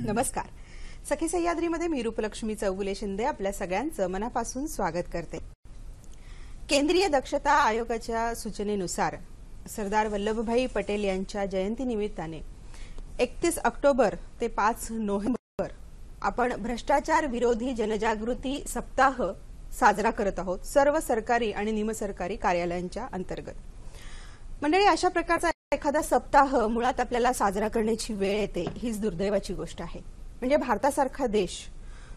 नमस्कार. सखी सह्याद्रीमध्ये मी रूपलक्ष्मी चौगुले शिंदे आपल्या सगळ्यांचं मनापासून स्वागत करते. केंद्रीय दक्षता आयोगाच्या सूचनेनुसार सरदार वल्लभभाई पटेल यांच्या जयंतीनिमित्ताने 31 ऑक्टोबर ते 5 नोव्हेंबर आपण भ्रष्टाचार विरोधी जनजागृती सप्ताह साजरा करत आहोत सर्व सरकारी आणि निमसरकारी कार्यालयांच्या अंतर्गत. मंडळी, अशा प्रकारचा एखादा सप्ताह मुळात आपल्याला साजरा करण्याची वेळ येते हीच दुर्दैवाची गोष्ट आहे. म्हणजे भारतासारखा देश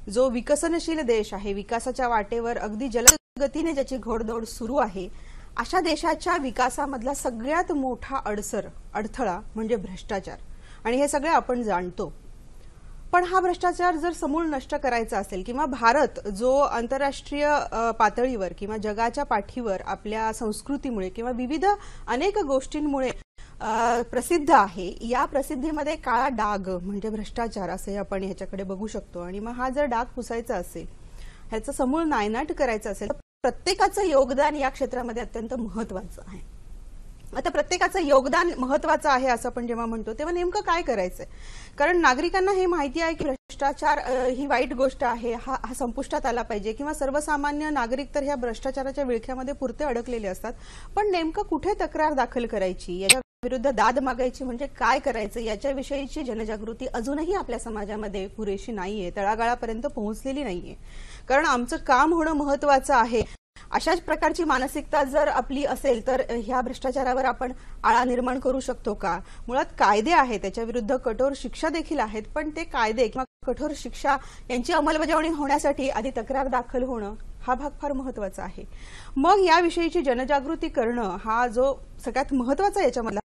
जो विकसनशील देश आहे, विकासाच्या वाटेवर अगदी जलद गतीने ज्याची घोडदौड सुरू आहे, अशा देशाच्या विकासामधला सगळ्यात मोठा अडथळा म्हणजे भ्रष्टाचार. आणि हे सगळे आपण जाणतो. पण हा भ्रष्टाचार जर समूळ नष्ट करायचा असेल किंवा भारत जो आंतरराष्ट्रीय पातळीवर किंवा जगाच्या पाठीवर आपल्या संस्कृतीमुळे किंवा विविध अनेक गोष्टींमुळे प्रसिद्ध आहे, या प्रसिद्धीमध्ये काळा डाग म्हणजे भ्रष्टाचार असे आपण ह्याच्याकडे बघू शकतो. आणि मग हा जर डाग पुसायचा असेल, ह्याचं समूळ नायनाट करायचं असेल तर प्रत्येकाचं योगदान या क्षेत्रामध्ये अत्यंत महत्वाचं आहे. आता प्रत्येकाचं योगदान महत्वाचं आहे असं आपण जेव्हा म्हणतो तेव्हा नेमकं काय करायचंय? कारण नागरिकांना हे माहिती आहे की भ्रष्टाचार ही वाईट गोष्ट आहे, हा संपुष्टात आला पाहिजे किंवा सर्वसामान्य नागरिक तर ह्या भ्रष्टाचाराच्या विळख्यामध्ये पुरते अडकलेले असतात. पण नेमकं कुठे तक्रार दाखल करायची, याच्या विरुद्ध दाद मागायची म्हणजे काय करायचं, याच्याविषयीची जनजागृती अजूनही आपल्या समाजामध्ये पुरेशी नाहीये, तळागाळापर्यंत पोहोचलेली नाहीये. कारण आमचं काम होणं महत्वाचं आहे अशाच प्रकारची मानसिकता जर आपली असेल तर ह्या भ्रष्टाचारावर आपण आळा निर्माण करू शकतो का? मुळात कायदे आहेत, त्याच्या विरुद्ध कठोर शिक्षा देखील आहेत, पण ते कायदे किंवा कठोर शिक्षा यांची अंमलबजावणी होण्यासाठी आधी तक्रार दाखल होणं हा भाग फार महत्वाचा आहे. मग याविषयीची जनजागृती करणं हा जो सगळ्यात महत्वाचा याच्यामधला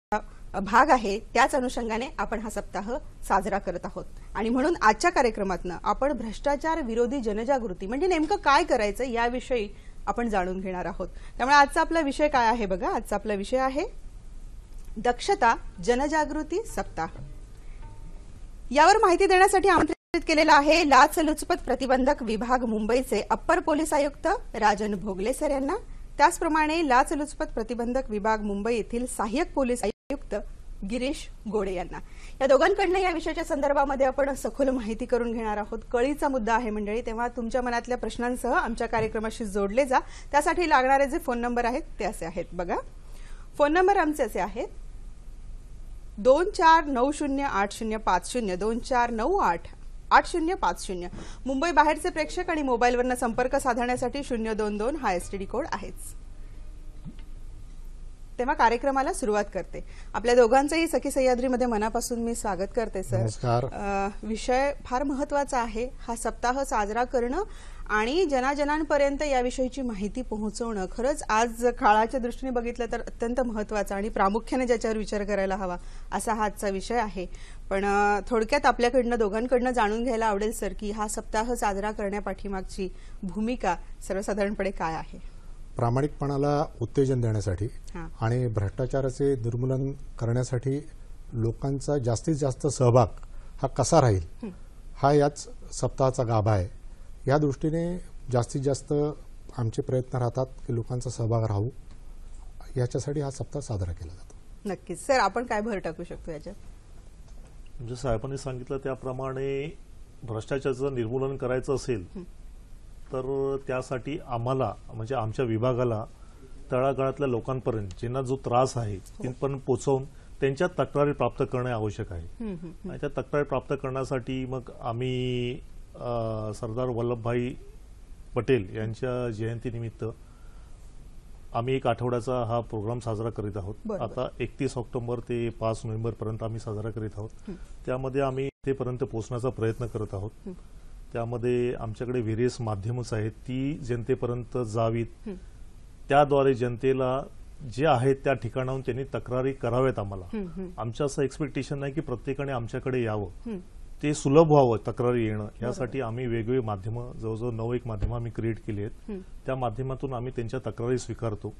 भाग आहे, त्याच अनुषंगाने आपण हा सप्ताह साजरा करत आहोत. आणि म्हणून आजच्या कार्यक्रमातनं आपण भ्रष्टाचार विरोधी जनजागृती म्हणजे नेमकं काय करायचं याविषयी आपण जाणून घेणार आहोत. त्यामुळे आजचा आपला विषय काय आहे बघा. आजचा आपला विषय आहे दक्षता जनजागृती सप्ताह. यावर माहिती देण्यासाठी आमंत्रित केलेला आहे लाचलुचपत प्रतिबंधक विभाग मुंबईचे अप्पर पोलीस आयुक्त राजन भोगले सर यांना, त्याचप्रमाणे लाचलुचपत प्रतिबंधक विभाग मुंबई येथील सहाय्यक पोलीस आयुक्त गिरीश गोडे यांना. या दोघांकडनं या विषयाच्या संदर्भामध्ये आपण सखोल माहिती करून घेणार आहोत. कळीचा मुद्दा आहे मंडळी, तेव्हा तुमच्या मनातल्या प्रश्नांसह आमच्या कार्यक्रमाशी जोडले जा. त्यासाठी लागणारे जे फोन नंबर आहेत ते असे आहेत बघा. फोन नंबर आमचे असे आहेत 24908050 24988050. मुंबई बाहेरचे प्रेक्षक आणि मोबाईलवरनं संपर्क साधण्यासाठी 022 हा एसटीडी कोड आहेच. तेव्हा कार्यक्रमाला सुरुवात करते. आपल्या दोघांचंही सखी सह्याद्रीमध्ये मनापासून मी स्वागत करते सर. नमस्कार. विषय फार महत्वाचा आहे. हा सप्ताह साजरा करणं आणि जनाजनांपर्यंत याविषयीची माहिती पोहोचवणं खरंच आज काळाच्या दृष्टीने बघितलं तर अत्यंत महत्वाचा आणि प्रामुख्याने ज्याच्यावर विचार करायला हवा असा हा आजचा विषय आहे. पण थोडक्यात आपल्याकडनं दोघांकडनं जाणून घ्यायला आवडेल सर की हा सप्ताह साजरा करण्यापाठीमागची भूमिका सर्वसाधारणपणे काय आहे? प्रामाणिकपणाला उत्तेजन देण्यासाठी आणि भ्रष्टाचाराचे निर्मूलन करण्यासाठी लोकांचा जास्तीत जास्त सहभाग हा कसा राहील हा याच सप्ताहाचा गाभा आहे. या दृष्टीने जास्तीत जास्त आमचे प्रयत्न राहतात की लोकांचा सहभाग राहू, याच्यासाठी हा सप्ताह साजरा केला जातो. नक्कीच सर, आपण काय भर टाकू शकतो याच्यात? म्हणजे साहेबांनी सांगितलं त्याप्रमाणे भ्रष्टाचाराचं निर्मूलन करायचं असेल तर त्यासाठी आम्हाला म्हणजे आमच्या विभागाला तळागाळातल्या लोकांपर्यंत ज्यांना जो त्रास आहे तिथपर्यंत पोहोचवून त्यांच्या तक्रारी प्राप्त करणे आवश्यक आहे. आणि त्या तक्रारी प्राप्त करण्यासाठी मग आम्ही सरदार वल्लभभाई पटेल यांच्या जयंतीनिमित्त आम्ही एक आठवड्याचा हा प्रोग्राम साजरा करीत आहोत. आता 31 ऑक्टोबर ते 5 नोव्हेंबर पर्यंत आम्ही साजरा करीत आहोत. त्यामध्ये आम्ही तेपर्यंत पोहोचण्याचा प्रयत्न करत आहोत. त्यामध्ये आमच्याकडे व्हेरियस माध्यमच आहेत, ती जनतेपर्यंत जावीत, त्याद्वारे जनतेला जे आहेत त्या ठिकाणाहून त्यांनी तक्रारी कराव्यात. आम्हाला आमचं असं एक्सपेक्टेशन नाही की प्रत्येकाने आमच्याकडे यावं, ते सुलभ व्हावं तक्रारी येणं. यासाठी आम्ही वेगवेगळी माध्यमं जवळजवळ 9 माध्यमं आम्ही क्रिएट केली आहेत. त्या माध्यमातून आम्ही त्यांच्या तक्रारी स्वीकारतो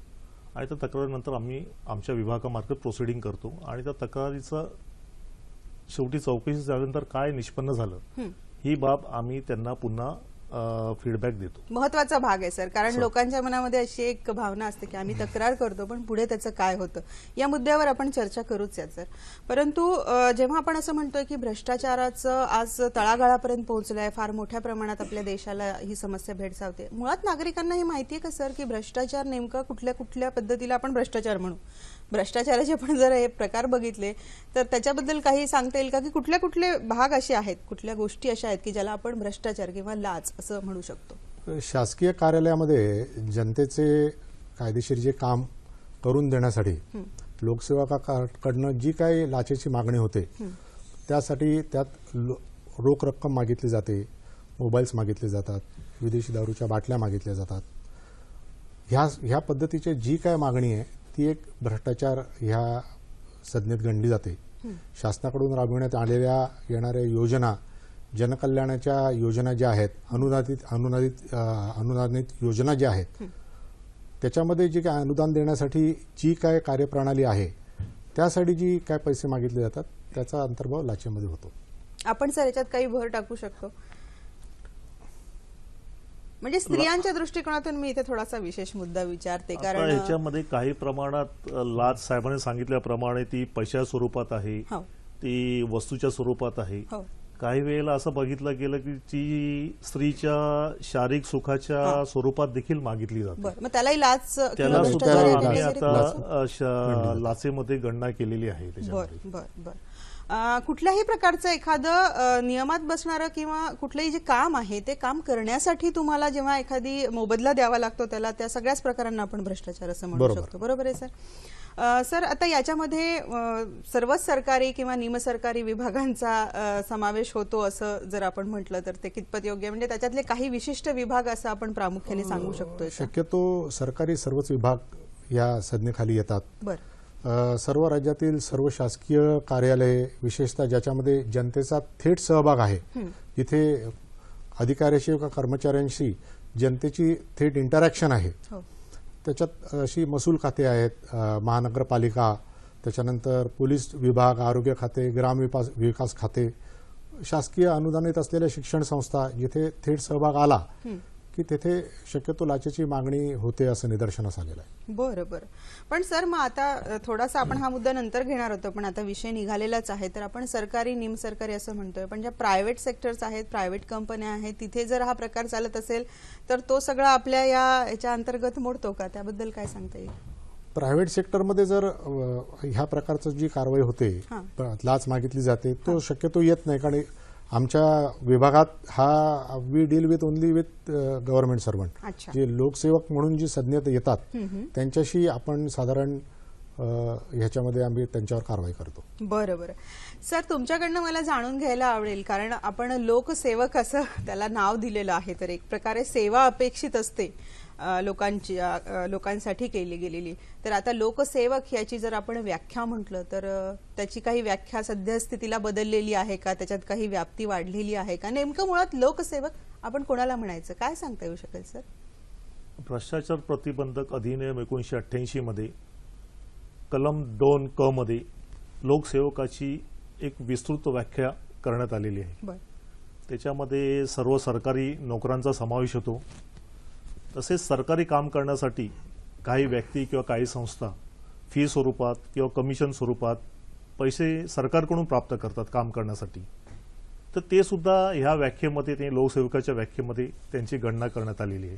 आणि त्या तक्रारीनंतर आम्ही आमच्या विभागामार्फत प्रोसिडिंग करतो आणि त्या तक्रारीचं शेवटी चौकशी झाल्यानंतर काय निष्पन्न झालं ही बाब आम्ही त्यांना पुन्हा फीडबॅक देतो. महत्वाचा भाग आहे सर, कारण लोकांच्या मनामध्ये अशी एक भावना असते की आम्ही तक्रार करतो पण पुढे त्याचं काय होतं या मुद्द्यावर आपण चर्चा करूच या सर. परंतु जेव्हा आपण असं म्हणतोय की भ्रष्टाचाराचं आज तळागाळापर्यंत पोहोचलंय, फार मोठ्या प्रमाणात आपल्या देशाला ही समस्या भेडसावते, मुळात नागरिकांना हे माहिती आहे का सर की भ्रष्टाचार नेमका कुठल्या कुठल्या पद्धतीला आपण भ्रष्टाचार म्हणू? भ्रष्टाचाराचे आपण जर हे प्रकार बघितले तर त्याच्याबद्दल काही सांगता येईल का की कुठल्या कुठले भाग असे आहेत, कुठल्या गोष्टी अशा आहेत की ज्याला आपण भ्रष्टाचार किंवा लाच असं म्हणू शकतो? शासकीय कार्यालयामध्ये जनतेचे कायदेशीर जे काम करून देण्यासाठी लोकसेवकाकडनं जी काही लाचेची मागणी होते त्यासाठी त्यात रोख रक्कम मागितली जाते, मोबाईल्स मागितले जातात, विदेशी दारूच्या बाटल्या मागितल्या जातात. ह्या पद्धतीची जी काय मागणी आहे ती एक भ्रष्टाचार ह्या संज्ञेत गणली जाते. शासनाकडून राबविण्यात येणाऱ्या योजना, जनकल्याणाच्या योजना ज्या आहेत, अनुदानित योजना ज्या आहेत, त्याच्यामध्ये जी काय अनुदान देण्यासाठी जी काय कार्यप्रणाली आहे त्यासाठी जी काय पैसे मागितले जातात त्याचा अंतर्भाव लाचेमध्ये होतो. आपण सर याच्यात काही भर टाकू शकतो? म्हणजे स्त्रियांच्या दृष्टिकोनातून मी इथे थोडासा विशेष मुद्दा विचारते, कारण ह्याच्यामध्ये काही प्रमाणात लाच साहेबांनी सांगितल्याप्रमाणे ती पैशा स्वरूपात आहे, ती वस्तूच्या स्वरूपात आहे. काही वेळेला असं बघितलं गेलं की ती स्त्रीच्या शारीरिक सुखाच्या स्वरूपात देखील मागितली जाते. मग त्यालाही लाच, त्याला सुद्धा आता लाचेमध्ये गणना केलेली आहे. कुठल्याही प्रकारचं एखादं नियमात बसणारं किंवा कुठलंही जे काम आहे ते काम करण्यासाठी तुम्हाला जेव्हा एखादी मोबदला द्यावा लागतो त्याला, त्या सगळ्याच प्रकारांना आपण भ्रष्टाचार असं म्हणू शकतो. बरोबर आहे सर. सर आता याच्यामध्ये सर्वच सरकारी किंवा निमसरकारी विभागांचा समावेश होतो असं जर आपण म्हटलं तर ते कितपत योग्य? म्हणजे त्याच्यातले काही विशिष्ट विभाग असं आपण प्रामुख्याने सांगू शकतो? शक्यतो सरकारी सर्वच विभाग या संज्ञेखाली येतात. सर्व राज्यातील सर्व शासकीय कार्यालये, विशेषतः ज्याच्यामध्ये जनतेचा थेट सहभाग आहे, जिथे अधिकाऱ्याशी किंवा कर्मचाऱ्यांशी जनतेची थेट इंटरॅक्शन आहे, त्याच्यात अशी महसूल खाते आहेत, महानगरपालिका, त्याच्यानंतर पोलीस विभाग, आरोग्य खाते, ग्रामविकास खाते, शासकीय अनुदानित असलेल्या शिक्षण संस्था, जिथे थेट सहभाग आला की तेथे शक्यतो लाचेची मागणी होते असं निदर्शनास आलेलं आहे. बरं. पण सर मग आता थोडासा आपण हा मुद्दा नंतर घेणार होतो, पण आता विषय निघालेलाच आहे, तर आपण सरकारी निमसरकारी असं म्हणतोय, पण ज्या प्रायव्हेट सेक्टर्स आहेत, प्रायव्हेट कंपन्या आहेत, तिथे जर हा प्रकार चालत असेल तर तो सगळा आपल्या याच्या अंतर्गत मोडतो का? त्याबद्दल काय सांगता येईल? प्रायव्हेट सेक्टरमध्ये जर ह्या प्रकारची जी कारवाई होते, लाच मागितली जाते, तो शक्यतो येत नाही. कारण आमच्या विभागात we deal with only with government servant, जे लोकसेवक म्हणून जी संज्ञेत येतात त्यांच्याशी आपण साधारण ह्याच्यामध्ये आम्ही त्यांच्यावर कारवाई करतो. बरं. सर तुमच्याकडनं मला जाणून घ्यायला आवडेल, कारण आपण लोकसेवक असं त्याला नाव दिलेलं आहे, तर एक प्रकारे सेवा अपेक्षित असते लोकांसाठी केली गेलेली. तर आता लोकसेवक याची जर आपण व्याख्या म्हटलं तर त्याची काही व्याख्या सद्यस्थितीला बदललेली आहे का? त्याच्यात काही व्याप्ती वाढलेली आहे का? नेमकं मुळात लोकसेवक आपण कोणाला म्हणायचं, काय सांगता येऊ शकेल सर? भ्रष्टाचार प्रतिबंधक अधिनियम 1988 मध्ये कलम 2 क मध्ये लोकसेवकाची एक विस्तृत व्याख्या करण्यात आलेली आहे. त्याच्यामध्ये सर्व सरकारी नोकरांचा समावेश होतो. तसेच सरकारी काम करण्यासाठी काही व्यक्ती किंवा काही संस्था फी स्वरूपात किंवा कमिशन स्वरूपात पैसे सरकारकडून प्राप्त करतात काम करण्यासाठी, तर ते सुद्धा ह्या व्याख्येमध्ये, ते लोकसेवकाच्या व्याख्येमध्ये त्यांची गणना करण्यात आलेली आहे.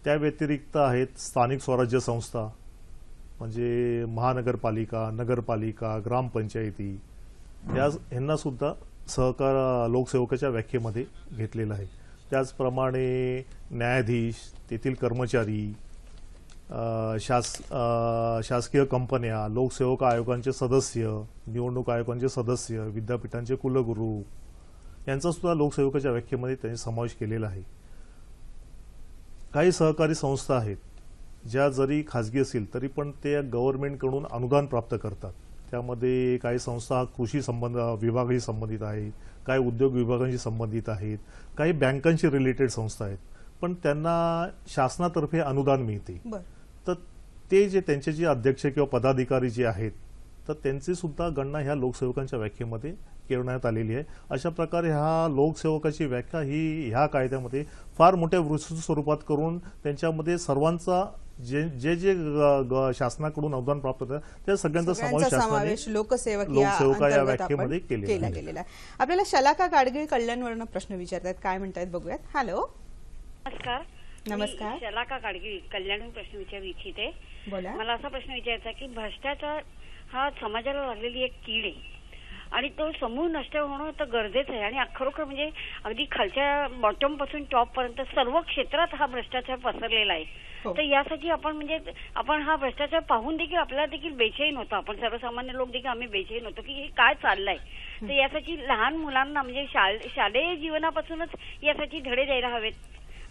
त्या व्यतिरिक्त आहेत स्थानिक स्वराज्य संस्था, म्हणजे महानगरपालिका, नगरपालिका, ग्रामपंचायती, यांना सुद्धा सहकार लोकसेवकाच्या व्याख्येमध्ये घेतलेलं आहे. त्याचप्रमाणे न्यायाधीश, तेथील कर्मचारी, शासकीय कंपन्या, लोकसेवक आयोगांचे सदस्य, निवडणूक आयोगांचे सदस्य, विद्यापीठांचे कुलगुरू यांचा सुद्धा लोकसेवकाच्या व्याख्येमध्ये त्यांनी समावेश केलेला आहे. काही सहकारी संस्था आहेत ज्या जरी खाजगी असतील तरी पण ते गव्हर्नमेंटकडून अनुदान प्राप्त करतात. त्यामध्ये काही संस्था कृषी विभागाशी संबंधित आहेत, काही उद्योग विभागांशी संबंधित आहेत, काही बँकांशी रिलेटेड संस्था आहेत, पण त्यांना शासनातर्फे अनुदान मिळते. तर ते जे त्यांचे जे अध्यक्ष किंवा पदाधिकारी जे आहेत तर त्यांची सुद्धा गणना ह्या लोकसेवकांच्या व्याख्येमध्ये करण्यात आलेली आहे. अशा प्रकारे ह्या लोकसेवकाची व्याख्या ही ह्या कायद्यामध्ये फार मोठ्या विस्तृत स्वरूपात करून त्यांच्यामध्ये सर्वांचा जे जे जे शासनाकडून अनुदान प्राप्त होतं त्या सगळ्यांचा समावेश लोकसेवक या व्याख्येमध्ये केला गेलेला आहे. आपल्याला शलाका गाडगीळ कल्याणवरून प्रश्न विचारतात, काय म्हणतात बघूयात. हॅलो, नमस्कार. नमस्कार. शलाका गाडगीळ कल्याणहून प्रश्न विचारू इच्छिते. बोला. मला असा प्रश्न विचारायचा की भ्रष्टाचार हा समाजाला लागलेली एक कीड आहे आणि तो समूळ नष्ट होणं तर गरजेचं आहे आणि खरोखर म्हणजे अगदी खालच्या बॉटम पासून टॉप पर्यंत सर्व क्षेत्रात हा भ्रष्टाचार पसरलेला आहे. तर यासाठी आपण हा भ्रष्टाचार पाहून देखील आपल्याला देखील बेचैन होतो. आपण सर्वसामान्य लोक देखील आम्ही बेचैन होतो की हे काय चाललंय. तर यासाठी लहान मुलांना म्हणजे शालेय जीवनापासूनच यासाठी धडे द्यायला हवेत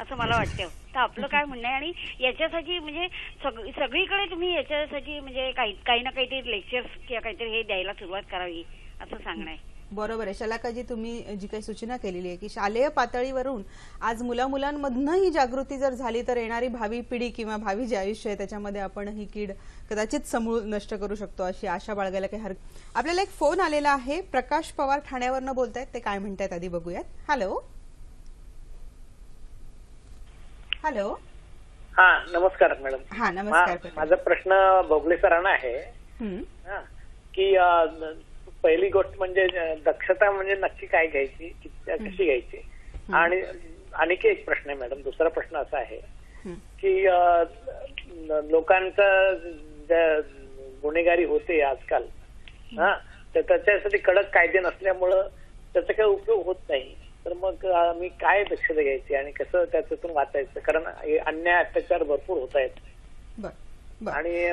असं मला वाटतं. तर आपलं काय म्हणणं आहे आणि याच्यासाठी म्हणजे सगळीकडे तुम्ही याच्यासाठी म्हणजे काही ना काहीतरी लेक्चर्स किंवा काहीतरी हे द्यायला सुरुवात करावी असं सांगणं आहे. बरोबर आहे शलाकाजी, तुम्ही जी काही सूचना केलेली आहे की शालेय पातळीवरून आज मुलांमधनं ही जागृती जर झाली तर येणारी भावी पिढी किंवा भावी जे आयुष्य आहे त्याच्यामध्ये आपण ही कीड कदाचित समूळ नष्ट करू शकतो अशी आशा बाळगायला काही हरकत. आपल्याला एक फोन आलेला आहे, प्रकाश पवार ठाण्यावरनं बोलतायत, ते काय म्हणतायत आधी बघूयात. हॅलो. हॅलो. हा नमस्कार मॅडम. हा नमस्कार. माझा प्रश्न भोगले सरांना आहे की पहिली गोष्ट म्हणजे दक्षता म्हणजे नक्की काय घ्यायची, कशी घ्यायची. आणि आणखी एक प्रश्न आहे मॅडम, दुसरा प्रश्न असा आहे की लोकांचा गुन्हेगारी होते आजकाल, तर त्याच्यासाठी कडक कायदे नसल्यामुळं त्याचा काही उपयोग होत नाही. तर मग आम्ही काय दक्षता घ्यायची आणि कसं त्याच्यातून वाचायचं, कारण अन्याय अत्याचार भरपूर होत आहेत. आणि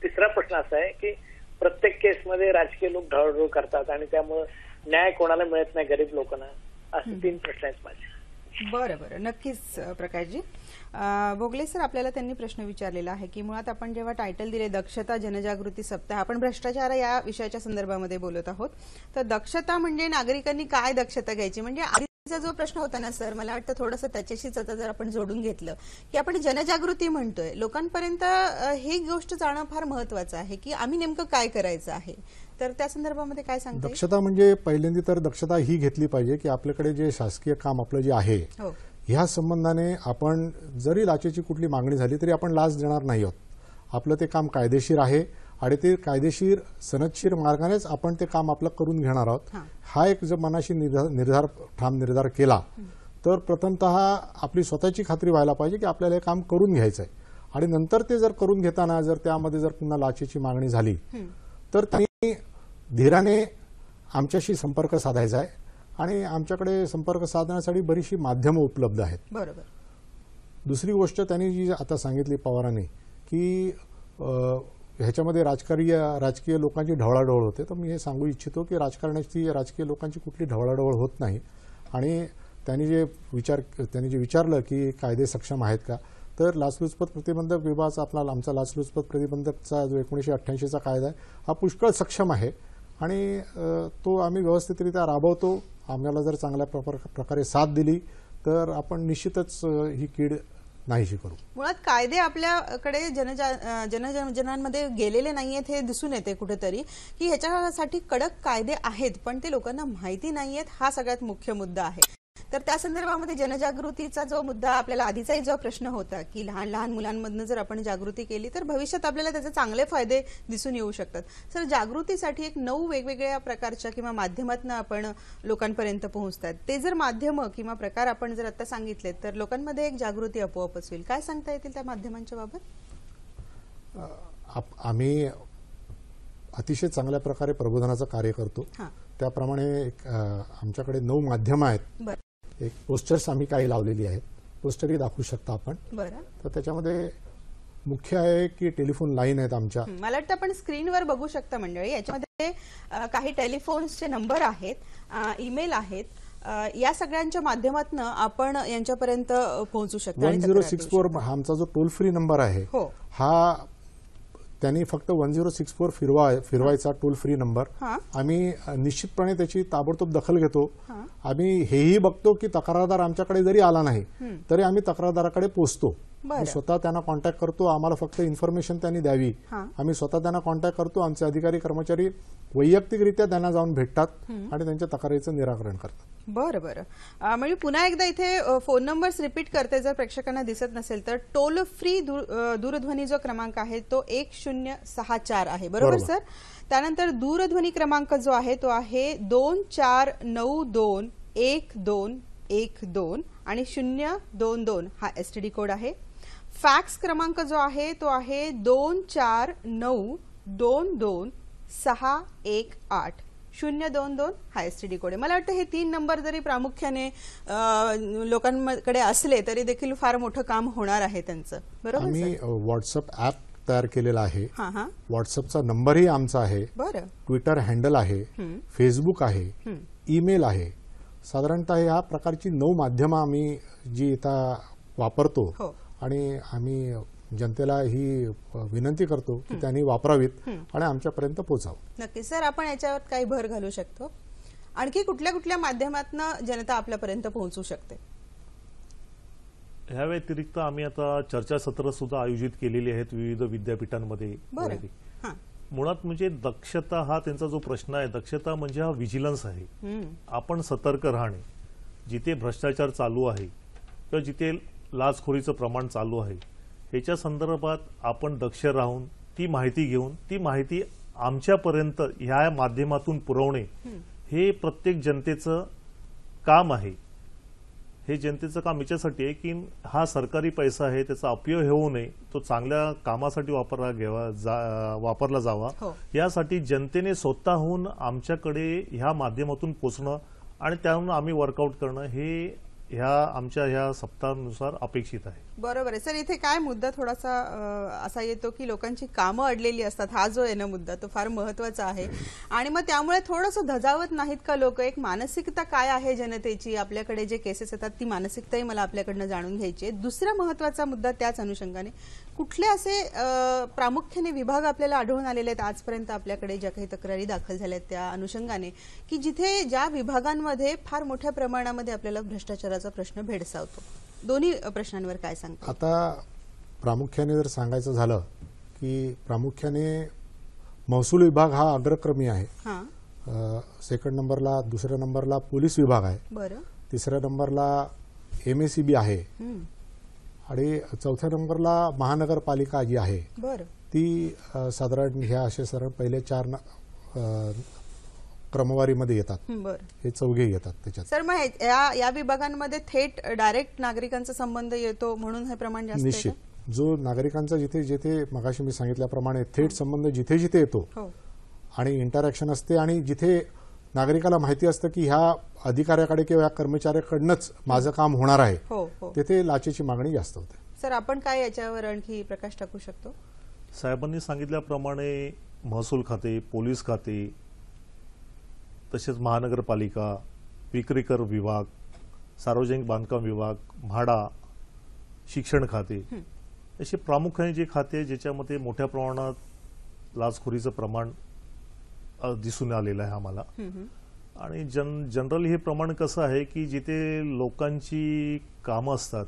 तिसरा प्रश्न असा आहे की प्रत्येक केसमध्ये राजकीय लोक ढवळढवळ करतात आणि त्यामुळे न्याय कोणाला मिळत नाही, गरीब लोकांना. असे 3 प्रश्न आहेत माझे. बरं, नक्कीच प्रकाशजी. भोगले सर, आपल्याला त्यांनी प्रश्न विचारलेला आहे की मुळात आपण जेव्हा टायटल दिले दक्षता जनजागृती सप्ताह, आपण भ्रष्टाचार या विषयाच्या संदर्भामध्ये बोलत आहोत. तर दक्षता म्हणजे नागरिकांनी काय दक्षता घ्यायची, म्हणजे आधीचा जो प्रश्न होता ना सर, मला वाटतं थोडंसं त्याच्याशीच आता जर आपण जोडून घेतलं की आपण जनजागृती म्हणतोय, लोकांपर्यंत ही गोष्ट जाणं फार महत्वाचं आहे की आम्ही नेमकं काय करायचं आहे. तर त्या संदर्भामध्ये काय सांगता? दक्षता म्हणजे पहिल्यांदा तर दक्षता ही घेतली पाहिजे की आपल्याकडे जे शासकीय काम आपलं जे आहे ह्या संबंधाने आपण जरी लाचेची कुठली मागणी झाली तरी आपण लाच देणार नाही आहोत. आपलं ते काम कायदेशीर आहे आणि ते कायदेशीर सनदशीर मार्गानेच आपण ते काम आपलं करून घेणार आहोत. हा एक जर मनाशी ठाम निर्धार केला तर प्रथमतः आपली स्वतःची खात्री व्हायला पाहिजे की आपल्याला हे काम करून घ्यायचं आहे. आणि नंतर ते जर करून घेताना जर त्यामध्ये जर पुन्हा लाचेची मागणी झाली तर त्यांनी धीराने आमच्याशी संपर्क साधायचा आहे आणि आमच्याकडे संपर्क साधण्यासाठी बरीचशी माध्यमं उपलब्ध आहेत. बरोबर. दुसरी गोष्ट त्यांनी जी आता सांगितली पवारांनी की ह्याच्यामध्ये राजकीय लोकांची ढवळाढवळ होते, तर मी हे सांगू इच्छितो की राजकीय लोकांची कुठली ढवळाढवळ होत नाही. आणि त्यांनी जे विचारलं की कायदे सक्षम आहेत का, तर लाचलुचपत प्रतिबंधक विभागाचा आमचा लाचलुचपत प्रतिबंधकचा जो 1988चा कायदा आहे हा पुष्कळ सक्षम आहे आणि तो आम्ही व्यवस्थितरित्या राबवतो. आम्हाला जर चांगल्या प्रकारे साथ दिली तर आपण निश्चितच ही कीड नाहीशी करू. मुळात कायदे आपल्याकडे जनजनांमध्ये गेलेले नाहीयेत हे दिसून येते कुठेतरी की ह्याच्यासाठी कडक कायदे आहेत पण ते लोकांना माहिती नाहीयेत, हा सगळ्यात मुख्य मुद्दा आहे. तर त्या संदर्भामध्ये जनजागृतीचा जो मुद्दा आपल्याला आधीचाही जो प्रश्न होता की लहान लहान मुलांमधनं जर आपण जागृती केली तर भविष्यात आपल्याला त्याचे चांगले फायदे दिसून येऊ शकतात. सर, जागृतीसाठी एक 9 वेगवेगळ्या प्रकारच्या किंवा माध्यमातून आपण लोकांपर्यंत पोहोचतात, ते जर माध्यम किंवा प्रकार आपण जर आता सांगितले तर लोकांमध्ये एक जागृती आपोआपच होईल. काय सांगता येतील त्या माध्यमांच्या बाबत? आम्ही अतिशय चांगल्या प्रकारे प्रबोधनाचं कार्य करतो. त्याप्रमाणे आमच्याकडे 9 माध्यमं आहेत. एक पोस्टर्स आम्ही काही लावलेली आहेत, पोस्टरही दाखवू शकता आपण. तर त्याच्यामध्ये मुख्य आहे की टेलिफोन लाईन आहेत आमच्या. मला वाटतं आपण स्क्रीनवर बघू शकता मंडळी, याच्यामध्ये काही टेलिफोन्सचे नंबर आहेत, ईमेल आहेत, या सगळ्यांच्या माध्यमातून आपण यांच्यापर्यंत पोहोचू शकतो. 1064 हा आमचा जो टोल फ्री नंबर आहे हा त्यांनी फक्त 1064 फिरवायचा टोल फ्री नंबर. आम्ही निश्चितपणे त्याची ताबडतोब दखल घेतो. आम्ही हेही बघतो की तक्रारदार आमच्याकडे जरी आला नाही तरी आम्ही तक्रारदाराकडे पोहोचतो बरं. मी स्वतः त्यांना कॉन्टॅक्ट करतो. आम्हाला फक्त इन्फॉर्मेशन त्यांनी द्यावी. हां. आम्ही स्वतः त्यांना कॉन्टॅक्ट करतो. आमचे अधिकारी कर्मचारी वैयक्तिकरित्या त्यांना जाऊन भेटतात आणि त्यांच्या तक्रारीचं निराकरण करतात. बरं बरं. म्हणजे पुन्हा एकदा इथे फोन नंबर्स रिपीट करते, जर प्रेक्षकांना दिसत नसेल तर. टोल फ्री दूरध्वनी जो क्रमांक आहे तो 1064 आहे, बरोबर सर? त्यानंतर दूरध्वनी क्रमांक जो आहे तो आहे 24921212 आणि 022 हा STD कोड आहे. फॅक्स क्रमांक जो आहे तो आहे 249222618022 हा STD कोड आहे. मला वाटतं हे 3 नंबर जरी प्रामुख्याने लोकांकडे असले तरी देखील फार मोठं काम होणार आहे त्यांचं, बरोबर? आम्ही व्हॉट्सअप ऍप तयार केलेला आहे. हां हां. व्हॉट्सअपचा नंबरही आमचा आहे. बरं. ट्विटर हँडल आहे. फेसबुक आहे. ईमेल आहे. साधारणतः ह्या प्रकारची 9 माध्यमं आम्ही जी आता वापरतो हो. आणि आम्ही जनतेला ही विनंती करतो की त्यांनी वापरावीत आणि आमच्यापर्यंत पोहोचावं. नक्की सर, आपण याच्यावर काही भर घालू शकतो? आणखी कुठल्या कुठल्या माध्यमातून जनता आपल्यापर्यंत पोहोचू शकते? ह्या व्यतिरिक्त आम्ही आता चर्चासत्र सुद्धा आयोजित केलेली आहेत विविध विद्यापीठांमध्ये. बरं. हां. मुळात म्हणजे दक्षता हा त्यांचा जो प्रश्न आहे, दक्षता म्हणजे हा व्हिजिलन्स आहे. आपण सतर्क राहणे. जिथे भ्रष्टाचार चालू आहे किंवा जिथे लाचखोरीचं प्रमाण चालू आहे ह्याच्या संदर्भात आपण दक्ष राहून ती माहिती घेऊन ती माहिती आमच्यापर्यंत ह्या माध्यमातून पुरवणे हे प्रत्येक जनतेचं काम आहे. हे जनतेचं काम याच्यासाठी आहे की हा सरकारी पैसा आहे, त्याचा अपव्यय होऊ नये, तो चांगल्या कामासाठी वापरला जावा. हो. यासाठी जनतेने स्वतःहून आमच्याकडे ह्या माध्यमातून पोचणं आणि त्याहून आम्ही वर्कआउट करणं हे आमच्या ह्या सप्ताहानुसार अपेक्षित आहे. बरोबर आहे सर. इथे काय मुद्दा थोडासा असा येतो की लोकांची कामं अडलेली असतात. हा जो आहे ना मुद्दा तो फार महत्वाचा आहे आणि मग त्यामुळे थोडंसं धजावत नाहीत का लोक? एक मानसिकता काय आहे जनतेची, आपल्याकडे जे केसेस येतात ती मानसिकताही मला आपल्याकडनं जाणून घ्यायची आहे. दुसरा महत्वाचा मुद्दा त्याच अनुषंगाने, कुठले असे प्रामुख्याने विभाग आपल्याला आढळून आलेले आहेत आजपर्यंत आपल्याकडे ज्या काही तक्रारी दाखल झाल्या आहेत त्या अनुषंगाने, की जिथे ज्या विभागांमध्ये फार मोठ्या प्रमाणामध्ये आपल्याला भ्रष्टाचाराचा प्रश्न भेडसावतो? दोन्ही प्रश्नांवर काय सांगता? आता प्रामुख्याने जर सांगायचं झालं की प्रामुख्याने महसूल विभाग हा अग्रक्रमी आहे. सेकंड नंबरला, दुसऱ्या नंबरला पोलीस विभाग आहे. बरं. तिसऱ्या नंबरला MACB आहे आणि चौथ्या नंबरला महानगरपालिका जी आहे बरं. ती साधारण ह्या असे साधारण पहिले 4 क्रमवारीमध्ये येतात. बरं. हे चौघे येतात त्याच्यात. सर, मग या विभागांमध्ये थेट डायरेक्ट नागरिकांचा संबंध येतो म्हणून हे प्रमाण जास्त आहे निश्चित. जो नागरिकांचा जिथे जिथे मगाशी मी सांगितल्याप्रमाणे थेट संबंध जिथे जिथे येतो आणि इंटरॅक्शन असते आणि जिथे नागरिकाला माहिती असतं की ह्या अधिकाऱ्याकडे किंवा या कर्मचाऱ्याकडनंच माझं काम होणार आहे, तिथे लाचेची मागणी जास्त होते. सर, आपण काय याच्यावर आणखी प्रकाश टाकू शकतो? साहेबांनी सांगितल्याप्रमाणे महसूल खाते, पोलीस खाते, तसेच महानगरपालिका, विक्री कर विभाग, सार्वजनिक बांधकाम विभाग, म्हाडा, शिक्षण खाते अशी प्रामुख्याने जे खाते ज्याच्यामध्ये मोठ्या प्रमाणात लाचखोरीचं प्रमाण दिसून आलेलं आहे आम्हाला. आणि जनरली हे प्रमाण कसं आहे की जिथे लोकांची कामं असतात,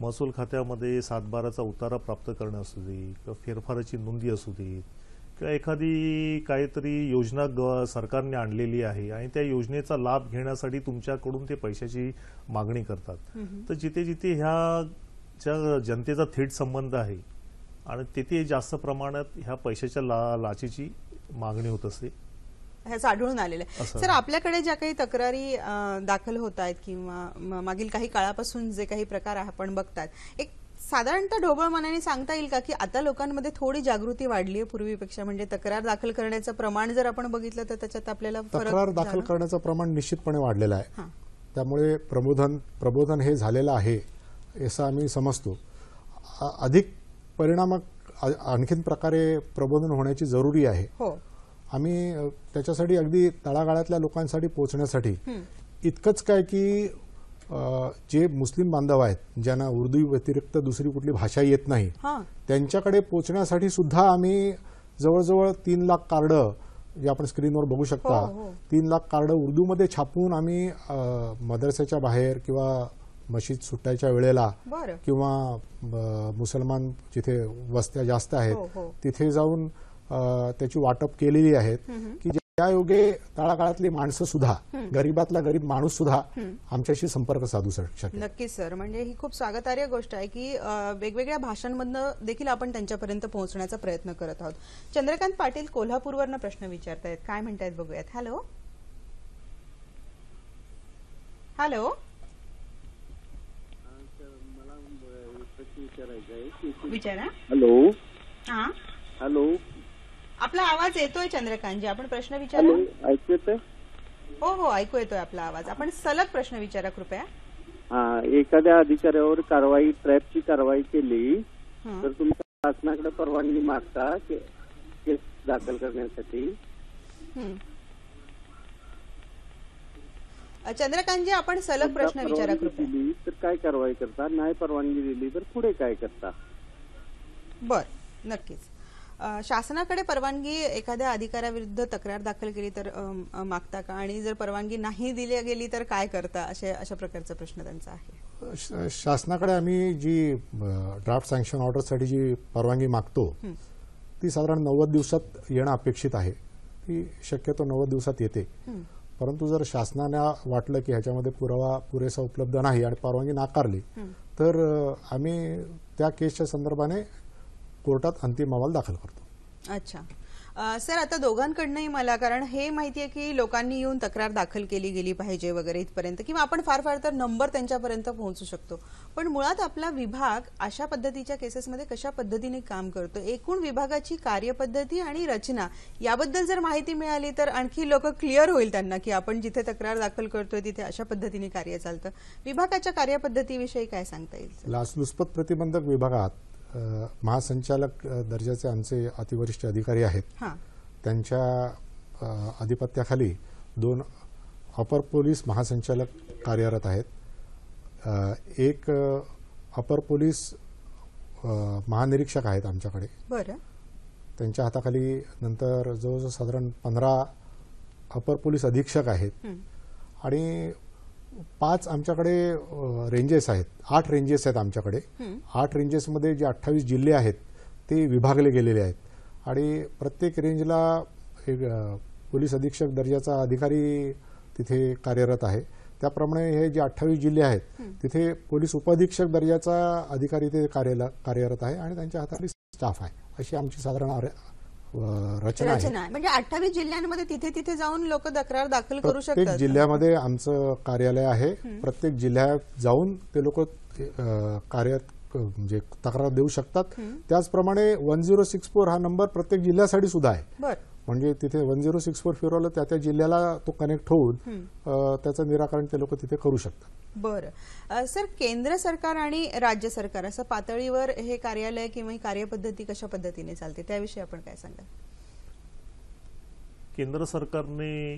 महसूल खात्यामध्ये 7/12चा उतारा प्राप्त करणं असू दे किंवा फेरफाराची नोंदी असू दे किंवा एखादी काहीतरी योजना सरकारने आणलेली आहे आणि त्या योजनेचा लाभ घेण्यासाठी तुमच्याकडून ते पैशाची मागणी करतात. तर जिथे जिथे ह्या ज्या जनतेचा थेट संबंध आहे आणि तिथे जास्त प्रमाणात ह्या पैशाच्या लाचेची मागणी होत असते, ह्याचं आढळून आलेलं आहे. सर, आपल्याकडे ज्या काही तक्रारी दाखल होत आहेत किंवा मागील काही काळापासून जे काही प्रकार आपण बघतात, एक साधारणतः ढोबळ मनाने सांगता येईल का की आता लोकांमध्ये थोडी जागृती वाढली आहे पूर्वीपेक्षा? म्हणजे तक्रार दाखल करण्याचं प्रमाण जर आपण बघितलं तर त्याच्यात आपल्याला तक्रार दाखल करण्याचं प्रमाण निश्चितपणे वाढलेलं आहे. त्यामुळे प्रबोधन हे झालेलं आहे असं आम्ही समजतो. अधिक परिणामक आणखीन प्रकारे प्रबोधन होण्याची जरुरी आहे. आम्ही त्याच्यासाठी अगदी तळागाळातल्या लोकांसाठी पोहोचण्यासाठी इतकंच काय की जे मुस्लिम बांधव आहेत ज्यांना उर्दू व्यतिरिक्त दुसरी कुठली भाषा येत नाही त्यांच्याकडे पोहोचण्यासाठी सुद्धा आम्ही जवळजवळ 3 लाख कार्ड जे आपण स्क्रीनवर बघू शकता, 3 लाख कार्ड उर्दूमध्ये छापून आम्ही मदरसाच्या बाहेर किंवा मशीद सुटायच्या वेळेला बरं. किंवा मुसलमान जिथे वस्त्या जास्त आहेत हो, हो. तिथे जाऊन त्याची वाटप केलेली आहेत की ज्यायोगे तळागाळातली माणसं सुद्धा, गरीबातला गरीब माणूस सुद्धा आमच्याशी संपर्क साधू शकेल. नक्कीच सर, म्हणजे ही खूप स्वागतार्ह गोष्ट आहे की वेगवेगळ्या भाषांमधनं देखील आपण त्यांच्यापर्यंत पोहोचण्याचा प्रयत्न करत आहोत. चंद्रकांत पाटील कोल्हापूरवरनं प्रश्न विचारतायत, काय म्हणतायत बघूयात. Hello hello. विचारा. हॅलो. हा, हॅलो. आपला आवाज येतोय चंद्रकांतजी, आपण प्रश्न विचारा. हॅलो, ऐकू येतंय? हो हो, ऐकू येतोय आपला आवाज. आपण सलग प्रश्न विचारा कृपया. हा, एखाद्या अधिकाऱ्यावर ट्रॅपची कारवाई केली हं. तर तुम्ही शासनाकडे परवानगी मागता केस दाखल करण्यासाठी? हं. चंद्रकांतजी, आपण सलग प्रश्न विचारा परवानगी कृपया. दिली तर काय कारवाई करता? नाही परवानगी दिली तर पुढे काय करता? बर, नक्कीच. शासनाकडे परवानगी एखाद्या अधिकाऱ्याविरुद्ध तक्रार दाखल केली तर मागता का, आणि जर परवानगी नाही दिली गेली तर काय करता, अशा प्रकारचा प्रश्न त्यांचा आहे. शासनाकडे आम्ही जी ड्राफ्ट सँक्शन ऑर्डरसाठी जी परवानगी मागतो ती साधारण 90 दिवसात येणं अपेक्षित आहे. ती शक्यतो 90 दिवसात येते. परंतु जर शासनाला वाटलं की ह्याच्यामध्ये पुरावा पुरेसा उपलब्ध नाही आणि परवानगी नाकारली तर आम्ही त्या केसच्या संदर्भाने कोर्टात अंतिम अहवाल दाखल करतो. अच्छा सर, आता दोघांकडनंही मला, कारण हे माहितीये की लोकांनी येऊन तक्रार दाखल केली गेली पाहिजे वगैरे इथपर्यंत, किंवा आपण फार फार तर नंबर त्यांच्यापर्यंत पोहोचू शकतो, पण मुळात आपला विभाग अशा पद्धतीच्या केसेसमध्ये कशा पद्धतीने काम करतो, एकूण विभागाची कार्यपद्धती आणि रचना याबद्दल जर माहिती मिळाली तर आणखी लोक क्लिअर होईल त्यांना की आपण जिथे तक्रार दाखल करतोय तिथे अशा पद्धतीने कार्य चालतं. विभागाच्या कार्यपद्धतीविषयी काय सांगता येईल? लाचलुचपत प्रतिबंधक विभागात महासंचालक दर्जाचे आमचे अतिवरिष्ठ अधिकारी आहेत. त्यांच्या अधिपत्याखाली 2 अपर पोलीस महासंचालक कार्यरत आहेत. एक अपर पोलीस महानिरीक्षक आहेत आमच्याकडे. बरं. त्यांच्या हाताखाली नंतर जवळजवळ साधारण 15 अपर पोलीस अधीक्षक आहेत आणि 5 आमच्याकडे रेंजेस आहेत. 8 रेंजेस आहेत आमच्याकडे. 8 रेंजेसमध्ये जे 28 जिल्हे आहेत ते विभागले गेलेले आहेत आणि प्रत्येक रेंजला एक पोलीस अधीक्षक दर्जाचा अधिकारी तिथे कार्यरत आहे. त्याप्रमाणे हे जे 28 जिल्हे आहेत तिथे पोलीस उपअधीक्षक दर्जाचा अधिकारी ते कार्यरत आहे आणि त्यांच्या हाताखाली स्टाफ आहे. अशी आमची साधारण रचना आहे. म्हणजे 28 जिल्ह्यांमध्ये तिथे तिथे जाऊन लोक तक्रार दाखल करू शकतात. प्रत्येक जिल्ह्यामध्ये आमचं कार्यालय आहे. प्रत्येक जिल्ह्यात जाऊन ते लोक म्हणजे तक्रार देऊ शकतात. त्याचप्रमाणे 1064 हा नंबर प्रत्येक जिल्ह्यासाठी सुद्धा आहे. म्हणजे तिथे 1064 फिरवलं त्या जिल्ह्याला तो कनेक्ट होऊन त्याचं निराकरण ते लोक तिथे करू शकतात. बरं सर, केंद्र सरकार आणि राज्य सरकार असं पातळीवर हे कार्यालय किंवा ही कार्यपद्धती कशा पद्धतीने चालते त्याविषयी आपण काय सांगाल? केंद्र सरकारने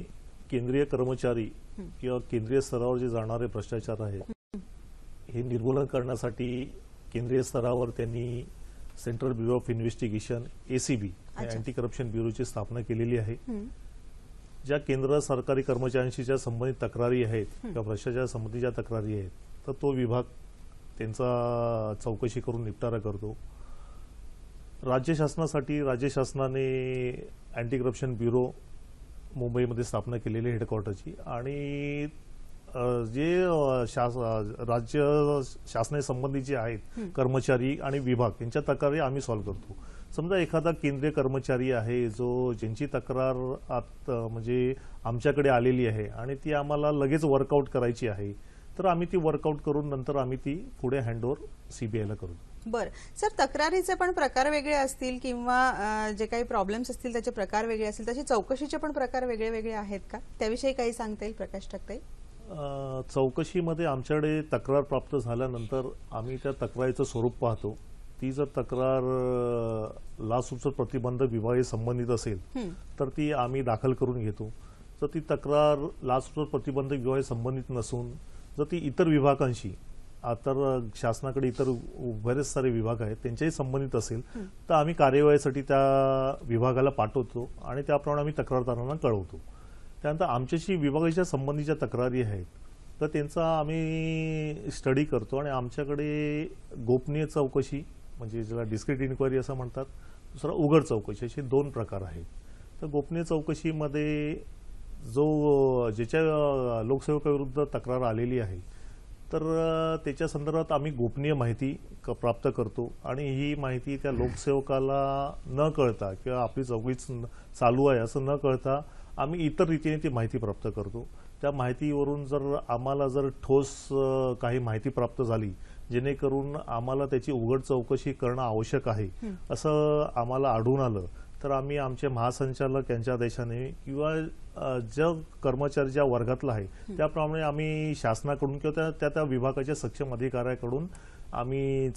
केंद्रीय कर्मचारी किंवा केंद्रीय स्तरावर जे जाणारे भ्रष्टाचार आहेत हे निर्मूलन करण्यासाठी केंद्रीय स्तरावर त्यांनी central bureau of investigation ACB anti corruption ब्युरोची स्थापना केलेली आहे. ज्या केंद्र सरकारी कर्मचाऱ्यांशी ज्या संबंधित तक्रारी आहेत किंवा भ्रष्टाचार संबंधीच्या तक्रारी आहेत तर तो विभाग त्यांचा चौकशी करून निपटारा करतो. राज्य शासनासाठी राज्य शासनाने अँटी करप्शन ब्युरो मुंबईमध्ये स्थापना केलेली हेडक्वार्टरची आणि जे राज्य शासनासंबंधी जे आहेत कर्मचारी आणि विभाग यांच्या तक्रारी आम्ही सॉल्व्ह करतो. समजा एखादा केंद्रीय कर्मचारी आहे ज्यांची तक्रार म्हणजे आमच्याकडे आलेली आहे आणि ती आम्हाला लगेच वर्कआउट करायची आहे तर आम्ही ती वर्कआउट करून नंतर आम्ही ती पुढे हँडओव्हर CBIला करू. बरं सर, तक्रारीचे पण प्रकार वेगळे असतील किंवा जे काही प्रॉब्लेम्स असतील त्याचे प्रकार वेगळे असतील, तसे चौकशीचे पण प्रकार वेगळे वेगळे आहेत का? त्याविषयी काही सांगता येईल, प्रकाश टाकता येईल? चौकशीमध्ये आमच्याकडे तक्रार प्राप्त झाल्यानंतर आम्ही त्या तक्रारीचं स्वरूप पाहतो. ती जर तक्रार लाचलुचपत प्रतिबंधक विभागाशी संबंधित असेल तर ती आम्ही दाखल करून घेतो. जर ती तक्रार लाचलुचपत प्रतिबंधक विभागाशी संबंधित नसून जर ती इतर विभागांशी, तर शासनाकडे इतर बरेच सारे विभाग आहेत त्यांच्याही संबंधित असेल तर आम्ही कार्यवाहीसाठी त्या विभागाला पाठवतो आणि त्याप्रमाणे आम्ही तक्रारदारांना कळवतो. त्यानंतर आमच्याशी विभागाच्या संबंधीच्या तक्रारी आहेत तर त्यांचा आम्ही स्टडी करतो आणि आमच्याकडे गोपनीय चौकशी म्हणजे ज्याला डिस्क्रीट इन्क्वायरी असं म्हणतात, दुसरा उघड चौकशी, असे 2 प्रकार आहेत. तर गोपनीय चौकशीमध्ये ज्याच्या लोकसेवकाविरुद्ध तक्रार आलेली आहे तर त्याच्या संदर्भात आम्ही गोपनीय माहिती प्राप्त करतो आणि ही माहिती त्या लोकसेवकाला न कळता किंवा आपली चौकशी चालू आहे असं न कळता आम्ही इतर रीतीने ती माहिती प्राप्त करतो. त्या माहितीवरून जर आम्हाला ठोस काही माहिती प्राप्त झाली जेणेकरून आम्हाला त्याची उघड चौकशी करणं आवश्यक आहे असं आम्हाला आढळून आलं तर आम्ही आमचे महासंचालक यांच्या आदेशाने किंवा ज्या कर्मचारी ज्या वर्गातला आहे त्याप्रमाणे आम्ही शासनाकडून किंवा त्या विभागाच्या सक्षम अधिकाऱ्याकडून आम्ही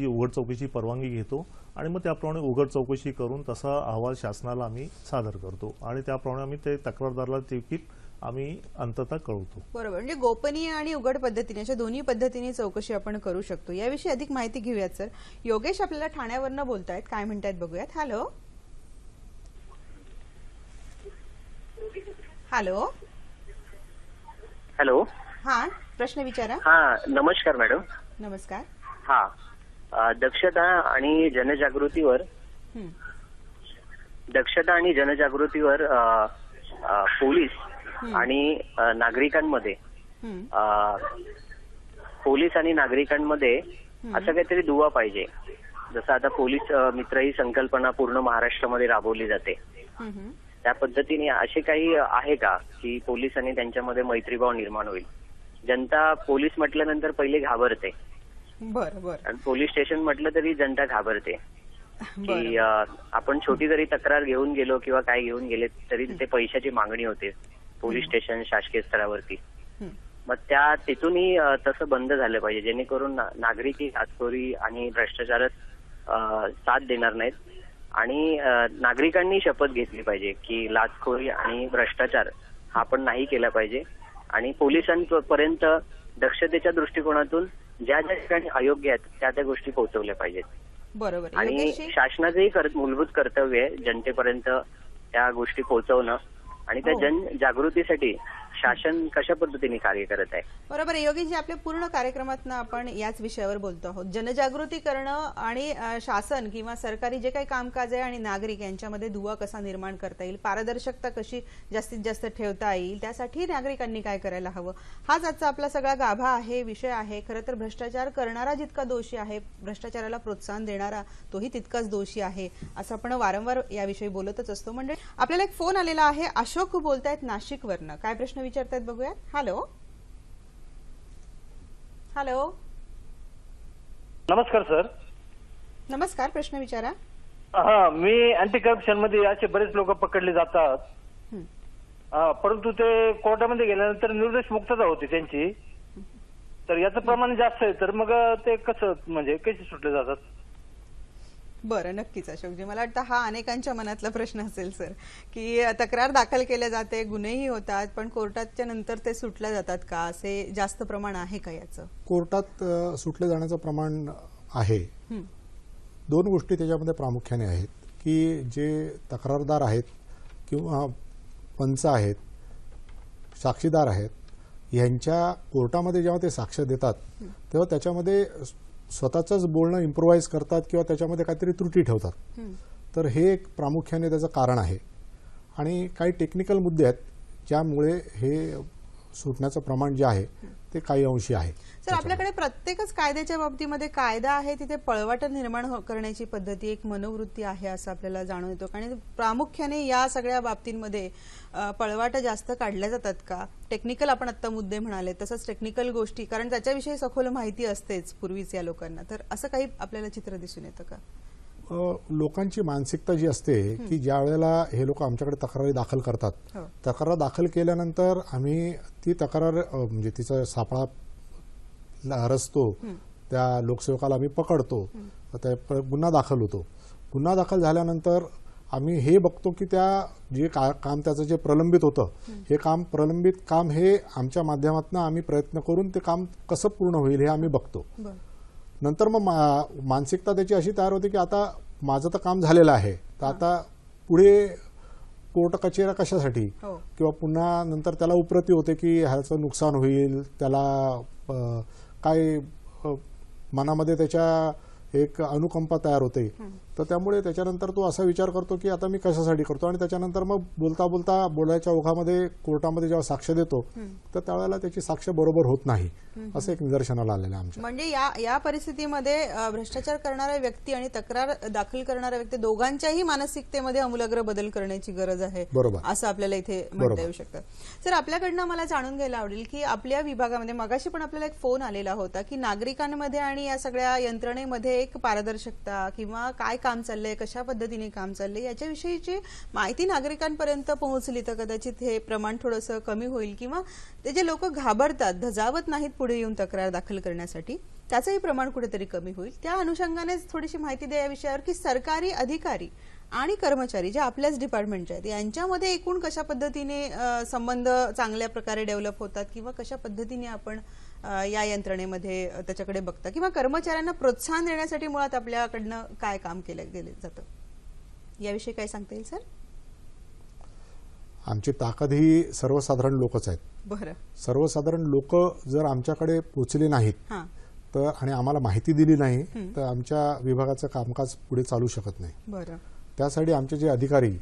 उघड चौकशीची परवानगी घेतो आणि मग त्याप्रमाणे उघड चौकशी करून तसा अहवाल शासनाला आम्ही सादर करतो आणि त्याप्रमाणे आम्ही ते तक्रारदाराला देखील आम्ही अंततः कळवतो. बरोबर, म्हणजे गोपनीय आणि उघड पद्धतीने अशा दोन्ही पद्धतीने चौकशी आपण करू शकतो. याविषयी अधिक माहिती घेऊयात सर. योगेश आपल्याला ठाण्यावरनं बोलतायत, काय म्हणतायत बघूयात. Hello hello hello. हा, प्रश्न विचारा. हा, नमस्कार मॅडम. नमस्कार. हा, दक्षता आणि जनजागृतीवर पोलीस आणि नागरिकांमध्ये असं काहीतरी दुवा पाहिजे. जसं आता पोलीस मित्र ही संकल्पना पूर्ण महाराष्ट्रामध्ये राबवली जाते, त्या पद्धतीने असे काही आहे का की पोलीस आणि त्यांच्यामध्ये मैत्रीभाव निर्माण होईल? जनता पोलीस म्हटल्यानंतर पहिले घाबरते. बरं. आणि पोलीस स्टेशन म्हटलं तरी जनता घाबरते की आपण छोटी जरी तक्रार घेऊन गेलो किंवा काय घेऊन गेले तरी तिथे पैशाची मागणी होते पोलीस स्टेशन शासकीय स्तरावरती. मग तिथूनही तसं बंद झालं पाहिजे जेणेकरून नागरिक घासखोरी आणि भ्रष्टाचारात साथ देणार नाहीत आणि नागरिकांनी शपथ घेतली पाहिजे की लाचखोरी आणि भ्रष्टाचार हा आपण नाही केला पाहिजे आणि पोलिसांपर्यंत दक्षतेच्या दृष्टिकोनातून ज्या ठिकाणी अयोग्य आहेत त्या गोष्टी पोहोचवल्या पाहिजेत. बरोबर. आणि शासनाचंही मुलभूत कर्तव्य आहे जनतेपर्यंत त्या गोष्टी पोहोचवणं आणि त्या जनजागृतीसाठी शासन कशा पद्धतीने कार्य करत आहे. बरोबर आहे योगेशजी, आपल्या पूर्ण कार्यक्रमात आपण याच विषयावर बोलतो आहोत. जनजागृती करणं आणि शासन किंवा सरकारी जे काही कामकाज आहे आणि नागरिक यांच्यामध्ये दुवा कसा निर्माण करता येईल, पारदर्शकता कशी जास्तीत जास्त ठेवता येईल, त्यासाठी नागरिकांनी काय करायला हवं, हाच आजचा आपला सगळा गाभा आहे, विषय आहे. खरं तर भ्रष्टाचार करणारा जितका दोषी आहे, भ्रष्टाचाराला प्रोत्साहन देणारा तोही तितकाच दोषी आहे, असं आपण वारंवार याविषयी बोलतच असतो. म्हणजे आपल्याला एक फोन आलेला आहे, अशोक बोलतायत नाशिकवरनं. काय प्रश्न विचारतायत बघूयात. Hello hello. नमस्कार सर. नमस्कार, प्रश्न विचारा. हा, मी अँटी करप्शन मध्ये असे बरेच लोक पकडले जातात, परंतु ते कोर्टामध्ये गेल्यानंतर निर्दोष मुक्तता होती त्यांची, तर याचं प्रमाण जास्त आहे, तर मग ते कसं म्हणजे कसे सुटले जातात? बरं, नक्कीच अशोकजी, मला वाटतं हा अनेकांच्या मनातला प्रश्न असेल सर, की तक्रार दाखल केल्या जाते, गुन्हेही होतात, पण कोर्टाच्या नंतर ते सुटल्या जातात का, असे जास्त प्रमाण आहे का याचं? कोर्टात सुटले जाण्याचं प्रमाण आहे. 2 गोष्टी त्याच्यामध्ये प्रामुख्याने आहेत की जे तक्रारदार आहेत किंवा पंच आहेत, साक्षीदार आहेत, यांच्या कोर्टामध्ये जेव्हा ते साक्ष देतात तेव्हा त्याच्यामध्ये स्वतःच बोलणं इम्प्रोवाइज करतात किंवा त्याच्यामध्ये काहीतरी त्रुटी ठेवतात. तर हे एक प्रामुख्याने त्याचं कारण आहे आणि काही टेक्निकल मुद्दे आहेत ज्यामुळे हे सुटण्याचं प्रमाण जे आहे ते काही अंशी आहे. सर, आपल्याकडे प्रत्येकच कायद्याच्या बाबतीमध्ये कायदा आहे तिथे पळवाट निर्माण करण्याची पद्धती, एक मनोवृत्ती आहे असं आपल्याला जाणून येतो. आणि प्रामुख्याने या सगळ्या बाबतींमध्ये पळवाट जास्त काढल्या जातात का? टेक्निकल आपण आता मुद्दे म्हणाले तसंच टेक्निकल गोष्टी, कारण त्याच्याविषयी सखोल माहिती असतेच पूर्वीच या लोकांना, तर असं काही आपल्याला चित्र दिसून येतं का? लोकांची मानसिकता जी असते की ज्या वेळेला हे लोक आमच्याकडे तक्रारी दाखल करतात, तक्रार दाखल केल्यानंतर आम्ही ती तक्रार म्हणजे तिचा सापळा रचतो, त्या लोकसेवकाला आम्ही पकडतो, गुन्हा दाखल होतो. गुन्हा दाखल झाल्यानंतर आम्ही हे बघतो की त्या जे काम त्याचं जे प्रलंबित होतं, हे प्रलंबित काम हे आमच्या माध्यमातून आम्ही प्रयत्न करून ते काम कसं पूर्ण होईल हे आम्ही बघतो. नंतर मग मानसिकता त्याची अशी तयार होते की आता माझं तर काम झालेलं आहे, तर आता पुढे कोर्ट कचेऱ्या कशासाठी किंवा पुन्हा नंतर त्याला उपरती होते की ह्याचं नुकसान होईल, त्याला काय मनामध्ये त्याच्या एक अनुकंपा तयार होते. तर त्यामुळे त्याच्यानंतर तो असा विचार करतो की आता मी कशासाठी करतो, आणि त्याच्यानंतर मग बोलता बोलता बोलायच्या ओघामध्ये कोर्टामध्ये जेव्हा साक्ष देतो तर त्यावेळेला त्याची साक्ष बरोबर होत नाही, असं एक निदर्शनाला आलेलं आहे आमच्या. म्हणजे या परिस्थितीमध्ये भ्रष्टाचार करणारा व्यक्ती आणि तक्रार दाखल करणारा व्यक्ती दोघांच्याही मानसिकतेमध्ये आमूलाग्र बदल करण्याची गरज आहे, बरोबर, असं आपल्याला इथे म्हणता येऊ शकतं. सर, आपल्याकडनं मला जाणून घ्यायला आवडेल की आपल्या विभागामध्ये मगाशी पण आपल्याला एक फोन आलेला होता की नागरिकांमध्ये आणि या सगळ्या यंत्रणेमध्ये एक पारदर्शकता किंवा काय काम चाललंय, कशा पद्धतीने काम चाललंय याच्याविषयीची माहिती नागरिकांपर्यंत पोहोचली तर कदाचित हे प्रमाण थोडंसं कमी होईल, किंवा ते जे लोक घाबरतात, धजावत नाहीत पुढे येऊन तक्रार दाखल करण्यासाठी, त्याचंही प्रमाण कुठेतरी कमी होईल. त्या अनुषंगानेच थोडीशी माहिती द्या या विषयावर की सरकारी अधिकारी आणि कर्मचारी जे आपल्याच डिपार्टमेंटचे आहेत यांच्यामध्ये एकूण कशा पद्धतीने संबंध चांगल्या प्रकारे डेव्हलप होतात, किंवा कशा पद्धतीने आपण या यंत्रणेमध्ये त्याच्याकडे बघता, किंवा कर्मचाऱ्यांना प्रोत्साहन देण्यासाठी मुळात आपल्याकडनं काय काम केलं गेलं जातं, याविषयी काय सांगता येईल सर? आमची ताकद ही सर्वसाधारण लोकच आहेत. बरं. सर्वसाधारण लोक जर आमच्याकडे पोचले नाहीत तर आणि आम्हाला माहिती दिली नाही तर आमच्या विभागाचं कामकाज पुढे चालू शकत नाही. बरं. त्यासाठी आमचे जे अधिकारी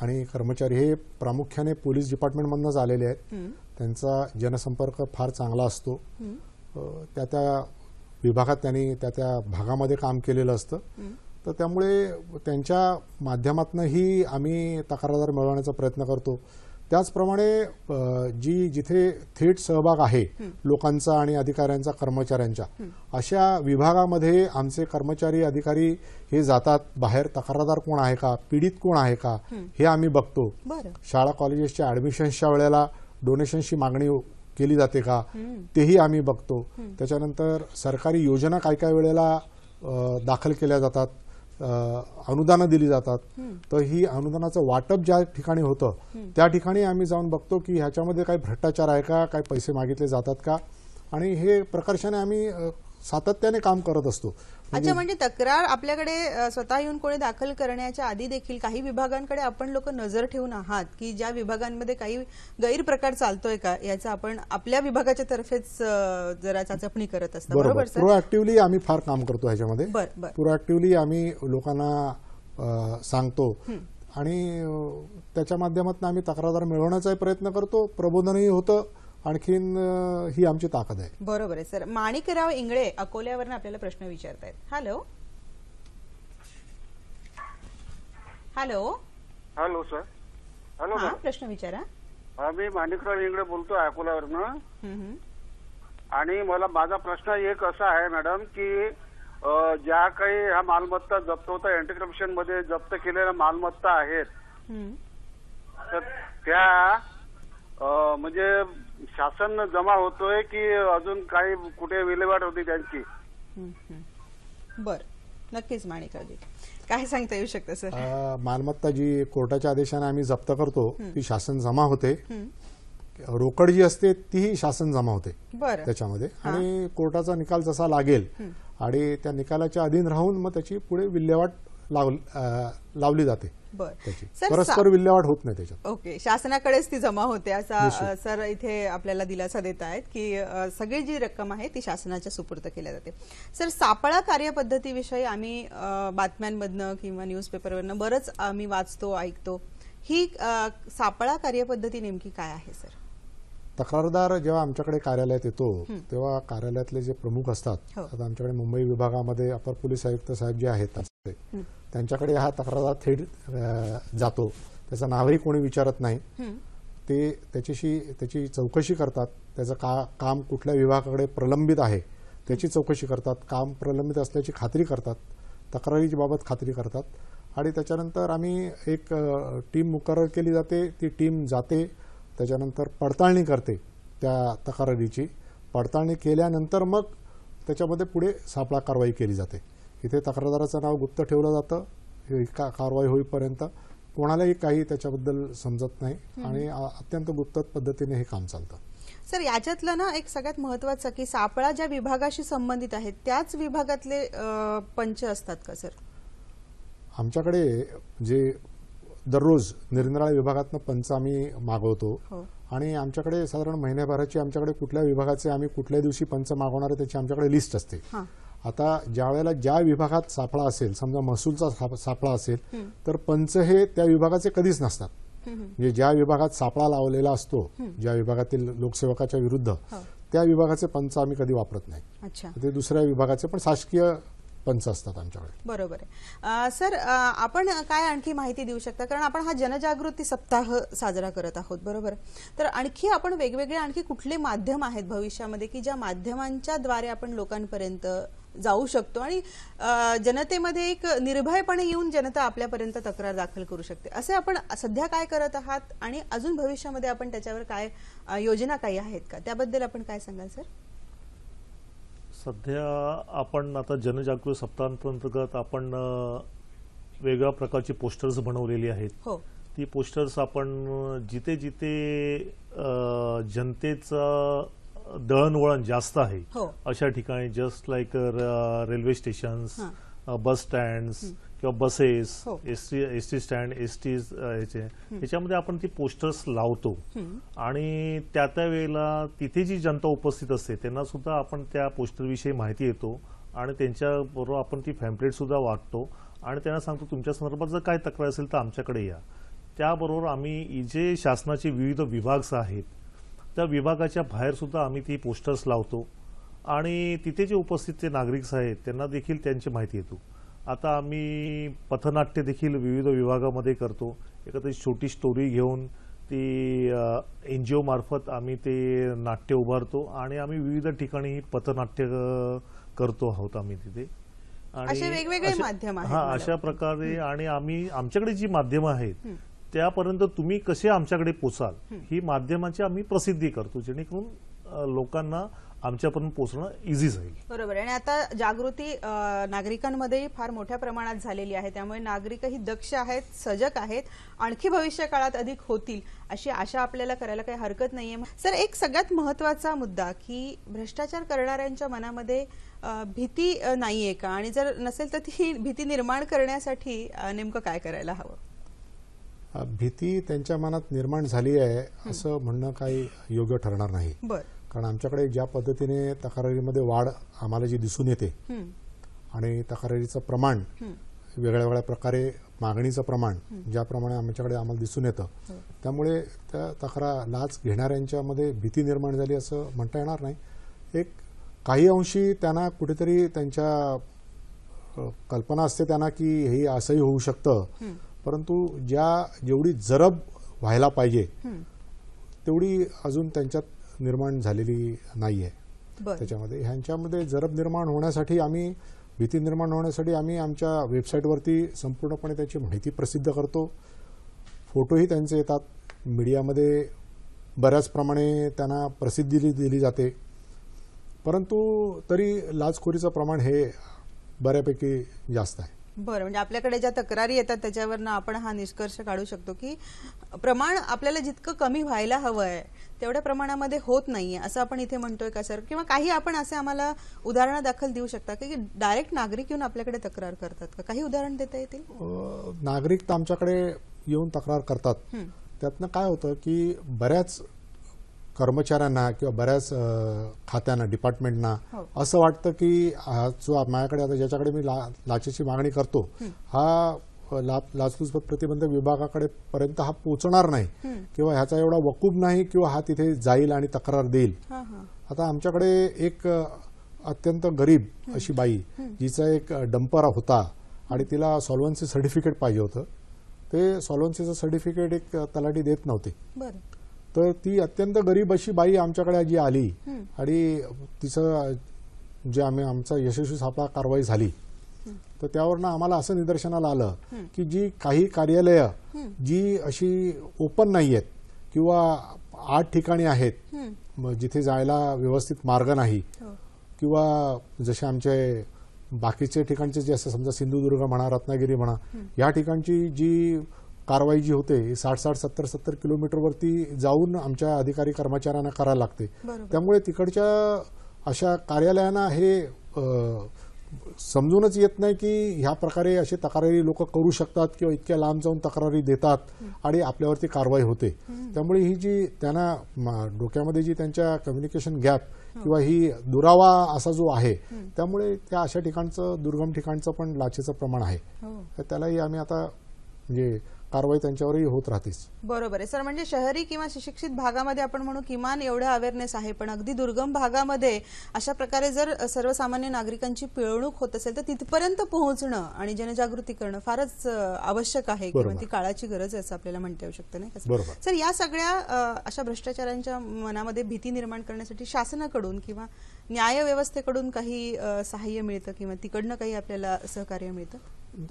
आणि कर्मचारी हे प्रामुख्याने पोलीस डिपार्टमेंटमधूनच आलेले आहेत. त्यांचा जनसंपर्क फार चांगला असतो. त्या विभागात त्यांनी त्या भागामध्ये काम केलेलं असतं. तर त्यामुळे त्यांच्या माध्यमातूनही आम्ही तक्रारदार मिळवण्याचा प्रयत्न करतो. त्याचप्रमाणे जिथे थेट सहभाग आहे लोकांचा आणि अधिकाऱ्यांचा, कर्मचाऱ्यांच्या, अशा विभागामध्ये आमचे कर्मचारी अधिकारी हे जातात. बाहेर तक्रारदार कोण आहे का, पीडित कोण आहे का हे आम्ही बघतो. शाळा कॉलेजेसच्या ऍडमिशन्सच्या वेळेला डोनेशनची मागणी केली जाते का तेही आम्ही बघतो. त्याच्यानंतर सरकारी योजना काय काय वेळेला दाखल केल्या जातात, अनुदानं दिली जातात. तर ही अनुदानाचं वाटप ज्या ठिकाणी होतं त्या ठिकाणी आम्ही जाऊन बघतो की ह्याच्यामध्ये काही भ्रष्टाचार आहे का, काही पैसे मागितले जातात का, आणि हे प्रकर्षाने आम्ही सातत्याने काम करत असतो. अच्छा, म्हणजे तक्रार आपल्याकडे स्वतः येऊन कोणी दाखल करण्याच्या आधी देखील काही विभागांकडे आपण लोक नजर ठेवून आहात की ज्या विभागांमध्ये काही गैरप्रकार चालतोय का याचा आपण आपल्या विभागाच्या तर्फेच जरा चाचपणी करत असता. बरोबर सर? प्रोएक्टिव्हली आम्ही फार काम करतो ह्याच्यामध्ये. प्रोएक्टिव्हली आम्ही लोकांना सांगतो आणि त्याच्या माध्यमातून आम्ही तक्रारदार मिळवण्याचाही प्रयत्न करतो. प्रबोधनही होतं. आणखीन ही आमची ताकद आहे. बरोबर आहे सर. माणिकराव इंगळे अकोल्यावरून आपल्याला प्रश्न विचारतायत. Hello hello hello sir. Hello. प्रश्न विचारा. मी माणिकराव इंगळे बोलतोय अकोल्यावरून. आणि माझा प्रश्न एक असा आहे मॅडम की ज्या काही ह्या मालमत्ता जप्त होता, अँटी करप्शन मध्ये जप्त केलेल्या मालमत्ता आहेत तर त्या म्हणजे शासन जमा होतोय की अजून काही कुठे विल्हेवाट होती त्यांची? बर, नक्कीच माणिकरावजी काय सांगता येऊ शकतं सर? मालमत्ता जी कोर्टाच्या आदेशाने आम्ही जप्त करतो ती शासन जमा होते. रोकड जी असते तीही शासन जमा होते त्याच्यामध्ये, आणि कोर्टाचा निकाल जसा लागेल आणि त्या निकालाच्या अधीन राहून मग त्याची पुढे विल्हेवाट लावली जाते. परस्पर विल्हेवाट होत नाही त्याच्यात. ओके, शासनाकडेच ती जमा होते असा सर इथे आपल्याला दिलासा देत आहेत की सगळी जी रक्कम आहे ती शासनाच्या सुपूर्द केल्या जाते. सर, सापळा कार्यपद्धतीविषयी आम्ही बातम्यांमधनं किंवा न्यूजपेपरवरनं बरंच आम्ही वाचतो, ऐकतो. ही सापळा कार्यपद्धती नेमकी काय आहे सर? तक्रारदार जेव्हा आमच्याकडे कार्यालयात येतो तेव्हा कार्यालयातले जे प्रमुख असतात, आता आमच्याकडे मुंबई विभागामध्ये अपर पोलीस आयुक्त साहेब जे आहेत त्यांच्याकडे हा तक्रारदार थेट जातो. त्याचं नावही कोणी विचारत नाही. ते त्याची चौकशी करतात. त्याचं काम कुठल्या विभागाकडे प्रलंबित आहे त्याची चौकशी करतात. काम प्रलंबित असल्याची खात्री करतात, तक्रारीची बाबत खात्री करतात. आणि त्याच्यानंतर आम्ही एक टीम मुकर्रर केली जाते. ती टीम जाते, त्याच्यानंतर पडताळणी करते त्या तक्रारीची. पडताळणी केल्यानंतर मग त्याच्यामध्ये पुढे सापळा कारवाई केली जाते. इथे तक्रारदाराचं नाव गुप्त ठेवलं जातं. कारवाई होईपर्यंत कोणालाही काही त्याच्याबद्दल समजत नाही आणि अत्यंत गुप्त पद्धतीने हे काम चालतं. सर, याच्यातलं ना एक सगळ्यात महत्वाचं की सापळा ज्या विभागाशी संबंधित आहेत त्याच विभागातले पंच असतात का सर? आमच्याकडे जे दररोज निरनिराळ्या विभागातनं पंच आम्ही मागवतो हो. आणि आमच्याकडे साधारण महिन्याभराची आमच्याकडे कुठल्या विभागाचे आम्ही कुठल्या दिवशी पंच मागवणार आहे त्याची आमच्याकडे लिस्ट असते. हां. आता ज्या वेळेला ज्या विभागात सापळा असेल, समजा महसूलचा सापळा असेल तर पंच हे त्या विभागाचे कधीच नसतात. म्हणजे ज्या विभागात सापळा लावलेला असतो, ज्या विभागातील लोकसेवकाच्या विरुद्ध, त्या विभागाचे पंच आम्ही कधी वापरत नाही. अच्छा. ते दुसऱ्या विभागाचे पण शासकीय पंच असतात आमच्याकडे. बरोबर आहे. सर, आपण काय आणखी माहिती देऊ शकता, कारण आपण हा जनजागृती सप्ताह साजरा करत आहोत, बरोबर? तर आणखी आपण वेगवेगळे आणखी कुठले माध्यम आहेत भविष्यामध्ये की ज्या माध्यमांच्या द्वारे आपण लोकांपर्यंत जाऊ शकतो आणि जनतेमध्ये एक निर्भयपणे येऊन जनता आपल्यापर्यंत तक्रार दाखल करू शकते, असे आपण सध्या काय करत आहात आणि अजून भविष्यामध्ये आपण त्याच्यावर काय योजना काही आहेत का, त्याबद्दल आपण काय सांगाल सर? सध्या आपण आता जनजागृती सप्ताहांतर्गत आपण वेगवेगळ्या प्रकारची पोस्टर्स बनवलेली आहेत. हो. ती पोस्टर्स आपण जिथे जिथे जनतेचं दळणवळण जास्त आहे हो. अशा ठिकाणी, जस्ट लाईक रेल्वे स्टेशन्स, बस स्टँड्स किंवा बसेस, हो. एसटी स्टँड, एसटी याच्यामध्ये आपण ती पोस्टर्स लावतो आणि त्या वेळेला तिथे जी जनता उपस्थित असते त्यांना सुद्धा आपण त्या पोस्टरविषयी माहिती देतो आणि त्यांच्याबरोबर आपण ती पॅम्पलेट सुद्धा वाटतो आणि त्यांना सांगतो तुमच्या संदर्भात जर काय तक्रार असेल तर आमच्याकडे या. त्याबरोबर आम्ही जे शासनाचे विविध विभाग आहेत त्या विभागाच्या बाहेर सुद्धा आम्ही ती पोस्टर्स लावतो आणि तिथे जे उपस्थित नागरिक आहेत त्यांना देखील त्यांची माहिती देतो. आता आम्ही पथनाट्य देखील विविध विभागामध्ये करतो. एखादी छोटी स्टोरी घेऊन ती NGO मार्फत आम्ही ते नाट्य उभारतो आणि आम्ही विविध ठिकाणी पथनाट्य करतो आहोत आम्ही तिथे. असे वेगवेगळे माध्यम आहेत. अशा प्रकारे आणि आम्ही आमच्याकडे जी माध्यमं आहेत त्यापर्यंत तुम्ही कसे आमच्याकडे पोचाल ही माध्यमाची आम्ही प्रसिद्धी करतो, जेणेकरून लोकांना आमच्यापर्यंत पोहोचणं इझी जाईल. बरोबर. आणि आता जागृती नागरिकांमध्ये फार मोठ्या प्रमाणात झालेली आहे, त्यामुळे नागरिकही दक्ष आहेत, सजग आहेत, आणखी भविष्य काळात अधिक होतील अशी आशा आपल्याला करायला काही हरकत नाहीये. सर, एक सगळ्यात महत्वाचा मुद्दा की भ्रष्टाचार करणाऱ्यांच्या मनामध्ये भीती नाहीये का, आणि जर नसेल तर ती भीती निर्माण करण्यासाठी नेमकं काय करायला हवं? भीती त्यांच्या मनात निर्माण झाली आहे असं म्हणणं काही योग्य ठरणार नाही. कारण आमच्याकडे ज्या पद्धतीने तक्रारीमध्ये वाढ आम्हाला जी दिसून येते आणि तक्रारीचं प्रमाण वेगळ्या वेगळ्या प्रकारे, मागणीचं प्रमाण ज्याप्रमाणे आमच्याकडे आम्हाला दिसून येतं, त्यामुळे त्या तक्रार लाच घेणाऱ्यांच्यामध्ये भीती निर्माण झाली असं म्हणता येणार नाही. एक काही अंशी त्यांना कुठेतरी त्यांच्या कल्पना असते त्यांना की हे असंही होऊ शकतं, परंतु जेवढी जरब व्हायला पाहिजे तेवढी अजून त्यांच्यात निर्माण झालेली नाहीये. त्याच्यामध्ये ह्यांच्यामध्ये जरब निर्माण होण्यासाठी आम्ही, भीती निर्माण होण्यासाठी आम्ही आमच्या वेबसाईटवरती संपूर्णपणे त्याची माहिती प्रसिद्ध करतो. फोटोही त्यांचे येतात, मीडियामध्ये बऱ्याच प्रमाणे त्यांना प्रसिद्धी दिली जाते, परंतु तरी लाचखोरीचं प्रमाण हे बऱ्यापैकी जास्त आहे. बरं, म्हणजे आपल्याकडे ज्या तक्रारी येतात त्याच्यावरनं आपण हा निष्कर्ष काढू शकतो की प्रमाण आपल्याला जितकं कमी व्हायला हवं आहे तेवढ्या प्रमाणामध्ये होत नाहीये असं आपण इथे म्हणतोय का सर? किंवा काही आपण असे आम्हाला उदाहरणं दाखल देऊ शकता की डायरेक्ट नागरिक येऊन आपल्याकडे तक्रार करतात का? काही उदाहरण देता येतील? नागरिक तर आमच्याकडे येऊन तक्रार करतात. त्यातनं काय होतं की बऱ्याच कर्मचाऱ्यांना किंवा बऱ्याच खात्यांना, डिपार्टमेंटना असं वाटतं की जो माझ्याकडे आता ज्याच्याकडे मी लाचेची मागणी करतो हा लाचलुचपत प्रतिबंधक विभागाकडे पर्यंत हा पोहोचणार नाही किंवा ह्याचा एवढा वकूब नाही किंवा हा तिथे जाईल आणि तक्रार देईल. आता आमच्याकडे एक अत्यंत गरीब अशी बाई, जिचा एक डंपर होता आणि तिला सॉल्व्हन्सी सर्टिफिकेट पाहिजे होतं, ते सॉल्व्हन्सीचं सर्टिफिकेट एक तलाठी देत नव्हते. तर ती अत्यंत गरीब अशी बाई आमच्याकडे जी आली आणि तिचं जे आमचा यशस्वी सापळा कारवाई झाली, तर त्यावरनं आम्हाला असं निदर्शनाला आलं की जी काही कार्यालयं जी अशी ओपन नाही आहेत किंवा 8 ठिकाणी आहेत जिथे जायला व्यवस्थित मार्ग नाही, किंवा जसे आमचे बाकीचे ठिकाणचे जे असं समजा सिंधुदुर्ग म्हणा, रत्नागिरी म्हणा, या ठिकाणची जी कारवाई जी होते 60-60, 70-70 किलोमीटरवरती जाऊन आमच्या अधिकारी कर्मचाऱ्यांना करायला लागते. त्यामुळे तिकडच्या अशा कार्यालयांना हे समजूनच येत नाही की ह्या प्रकारे अशी तक्रारी लोक करू शकतात किंवा इतक्या लांब जाऊन तक्रारी देतात आणि आपल्यावरती कारवाई होते. त्यामुळे ही जी त्यांना डोक्यामध्ये जी त्यांच्या कम्युनिकेशन गॅप किंवा ही दुरावा असा जो आहे, त्यामुळे त्या अशा ठिकाणचं दुर्गम ठिकाणचं पण लाचेचं प्रमाण आहे. तर त्यालाही आम्ही आता म्हणजे कारवाई त्यांच्यावरही होत राहतेच. बरोबर आहे सर. म्हणजे शहरी किंवा सुशिक्षित भागामध्ये आपण म्हणू किमान एवढा अवेअरनेस आहे, पण अगदी दुर्गम भागामध्ये अशा प्रकारे जर सर्वसामान्य नागरिकांची पिळवणूक होत असेल तर तिथपर्यंत पोहोचणं आणि जनजागृती करणं फारच आवश्यक आहे किंवा ती काळाची गरज आहे असं आपल्याला म्हणता येऊ शकतं, नाही का सर? या सगळ्या अशा भ्रष्टाचारांच्या मनामध्ये भीती निर्माण करण्यासाठी शासनाकडून किंवा न्याय व्यवस्थेकडून काही सहाय्य मिळतं किंवा तिकडनं काही आपल्याला सहकार्य मिळतं?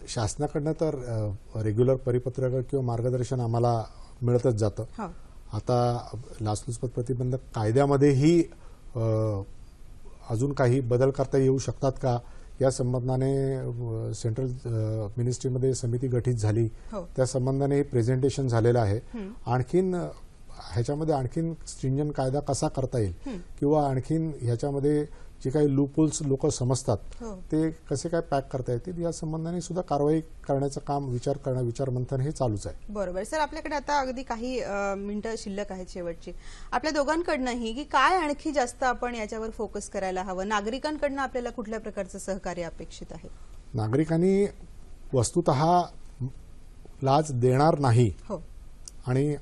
शासनाकडनं तर रेग्युलर परिपत्रक किंवा मार्गदर्शन आम्हाला मिळतच जातं. आता लाचलुचपत प्रतिबंधक कायद्यामध्येही अजून काही बदल करता येऊ शकतात का या संबंधाने सेंट्रल मिनिस्ट्रीमध्ये समिती गठीत झाली. त्या संबंधाने प्रेझेंटेशन झालेलं आहे. आणखीन ह्याच्यामध्ये आणखीन स्ट्रिंजंट कायदा कसा करता येईल किंवा आणखीन ह्याच्यामध्ये जे काही लूपहोल्स लोक समजतात ते कसे काय पॅक करता येतील या संबंधाने सुद्धा कारवाई करण्याचं काम विचार मंथन हे चालूच आहे. बरोबर सर. आपल्याकडे आता अगदी काही मिनिटं शिल्लक आहेत शेवटची. आपल्या दोघांकडनंही की काय आणखी जास्त आपण याच्यावर फोकस करायला हवं? नागरिकांकडनं आपल्याला कुठल्या प्रकारचं सहकार्य अपेक्षित आहे? नागरिकांनी वस्तुतः लाच देणार नाही आणि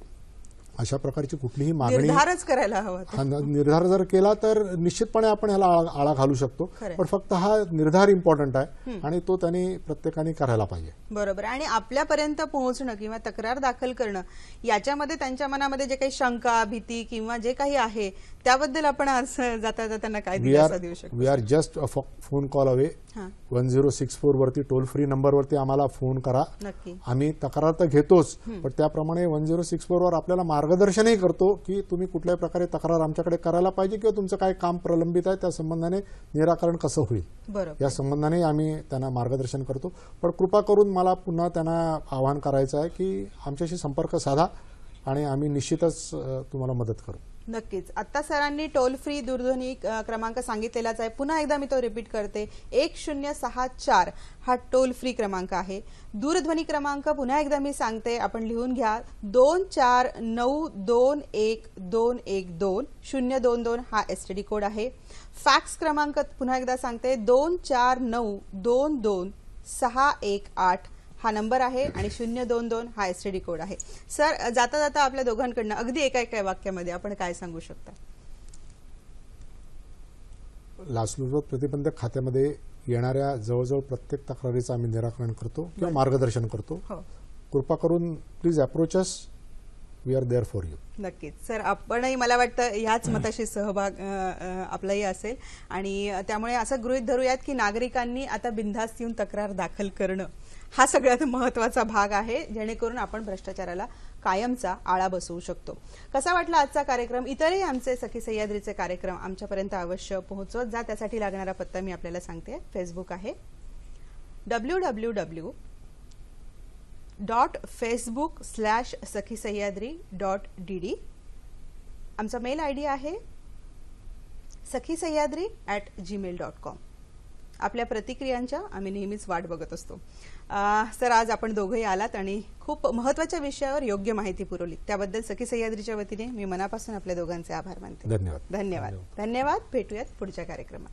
अशा प्रकारची कुठलीही मागणी निर्धारच करायला हवा. निर्धार जर केला तर निश्चितपणे आपण ह्याला आळा घालू शकतो. पण फक्त हा निर्धार इम्पॉर्टंट आहे आणि तो त्यांनी प्रत्येकाने करायला पाहिजे. बरोबर. आणि आपल्यापर्यंत पोहोचणं किंवा तक्रार दाखल करणं याच्यामध्ये त्यांच्या मनामध्ये जे काही शंका, भीती किंवा जे काही आहे त्याबद्दल आपण आज जाता जाताना काय दिलासा देऊ शकतो? We are just a phone call away. 1064 वरती टोल फ्री नंबरवरती आम्हाला फोन करा. आम्ही तक्रार तर घेतोच, पण त्याप्रमाणे 1064 वर आपल्याला मार्गदर्शनही करतो की तुम्ही कुठल्याही प्रकारे तक्रार आमच्याकडे करायला पाहिजे किंवा तुमचं काय काम प्रलंबित आहे त्या संबंधाने निराकरण कसं होईल या संबंधाने आम्ही त्यांना मार्गदर्शन करतो. पण कृपा करून मला पुन्हा त्यांना आवाहन करायचं आहे की आमच्याशी संपर्क साधा आणि आम्ही निश्चितच तुम्हाला मदत करू. नक्कीच. आता सरांनी टोल फ्री दूरध्वनी क्रमांक सांगितलेलाच आहे. पुन्हा एकदा मी तो रिपीट करते. 1064 हा टोल फ्री क्रमांक आहे. दूरध्वनी क्रमांक पुन्हा एकदा मी सांगते, आपण लिहून घ्या. 24921212 हा एसटीडी कोड आहे. फॅक्स क्रमांक पुन्हा एकदा सांगते 2492226118 हा नंबर आहे आणि 022 हा एसटीडी कोड आहे. सर, जाता जाता आपल्या दोघांकडनं अगदी एका वाक्यामध्ये आपण काय सांगू शकता? लाचलुचपत प्रतिबंधक खात्यामध्ये येणाऱ्या जवळजवळ प्रत्येक तक्रारीचं आम्ही निराकरण करतो किंवा मार्गदर्शन करतो. कृपा करून please approach us. We are there for you. नक्कीच सर, आपणही मला वाटतं ह्याच मताशी सहभाग आपलाही असेल आणि त्यामुळे असं गृहीत धरूयात की नागरिकांनी आता बिनधास्त येऊन तक्रार दाखल करणं हा सगळ्यात महत्वाचा भाग आहे, जेणेकरून आपण भ्रष्टाचाराला कायमचा आळा बसवू शकतो. कसा वाटला आजचा कार्यक्रम? इतरही आमचे सखी सह्याद्रीचे कार्यक्रम आमच्यापर्यंत अवश्य पोहोचवत जा. त्यासाठी लागणारा पत्ता मी आपल्याला सांगते. फेसबुक आहे www.facebook/sakhisahyadri.dd. आमचा मेल आयडी आहे sakhisahyadri@gmail.com. आपल्या प्रतिक्रियांच्या आम्ही नेहमीच वाट बघत असतो. सर, आज आपण दोघंही आलात आणि खूप महत्वाच्या विषयावर योग्य माहिती पुरवली, त्याबद्दल सखी सह्याद्रीच्या वतीने मी मनापासून आपल्या दोघांचे आभार मानते. धन्यवाद. धन्यवाद. भेटूयात पुढच्या कार्यक्रमात.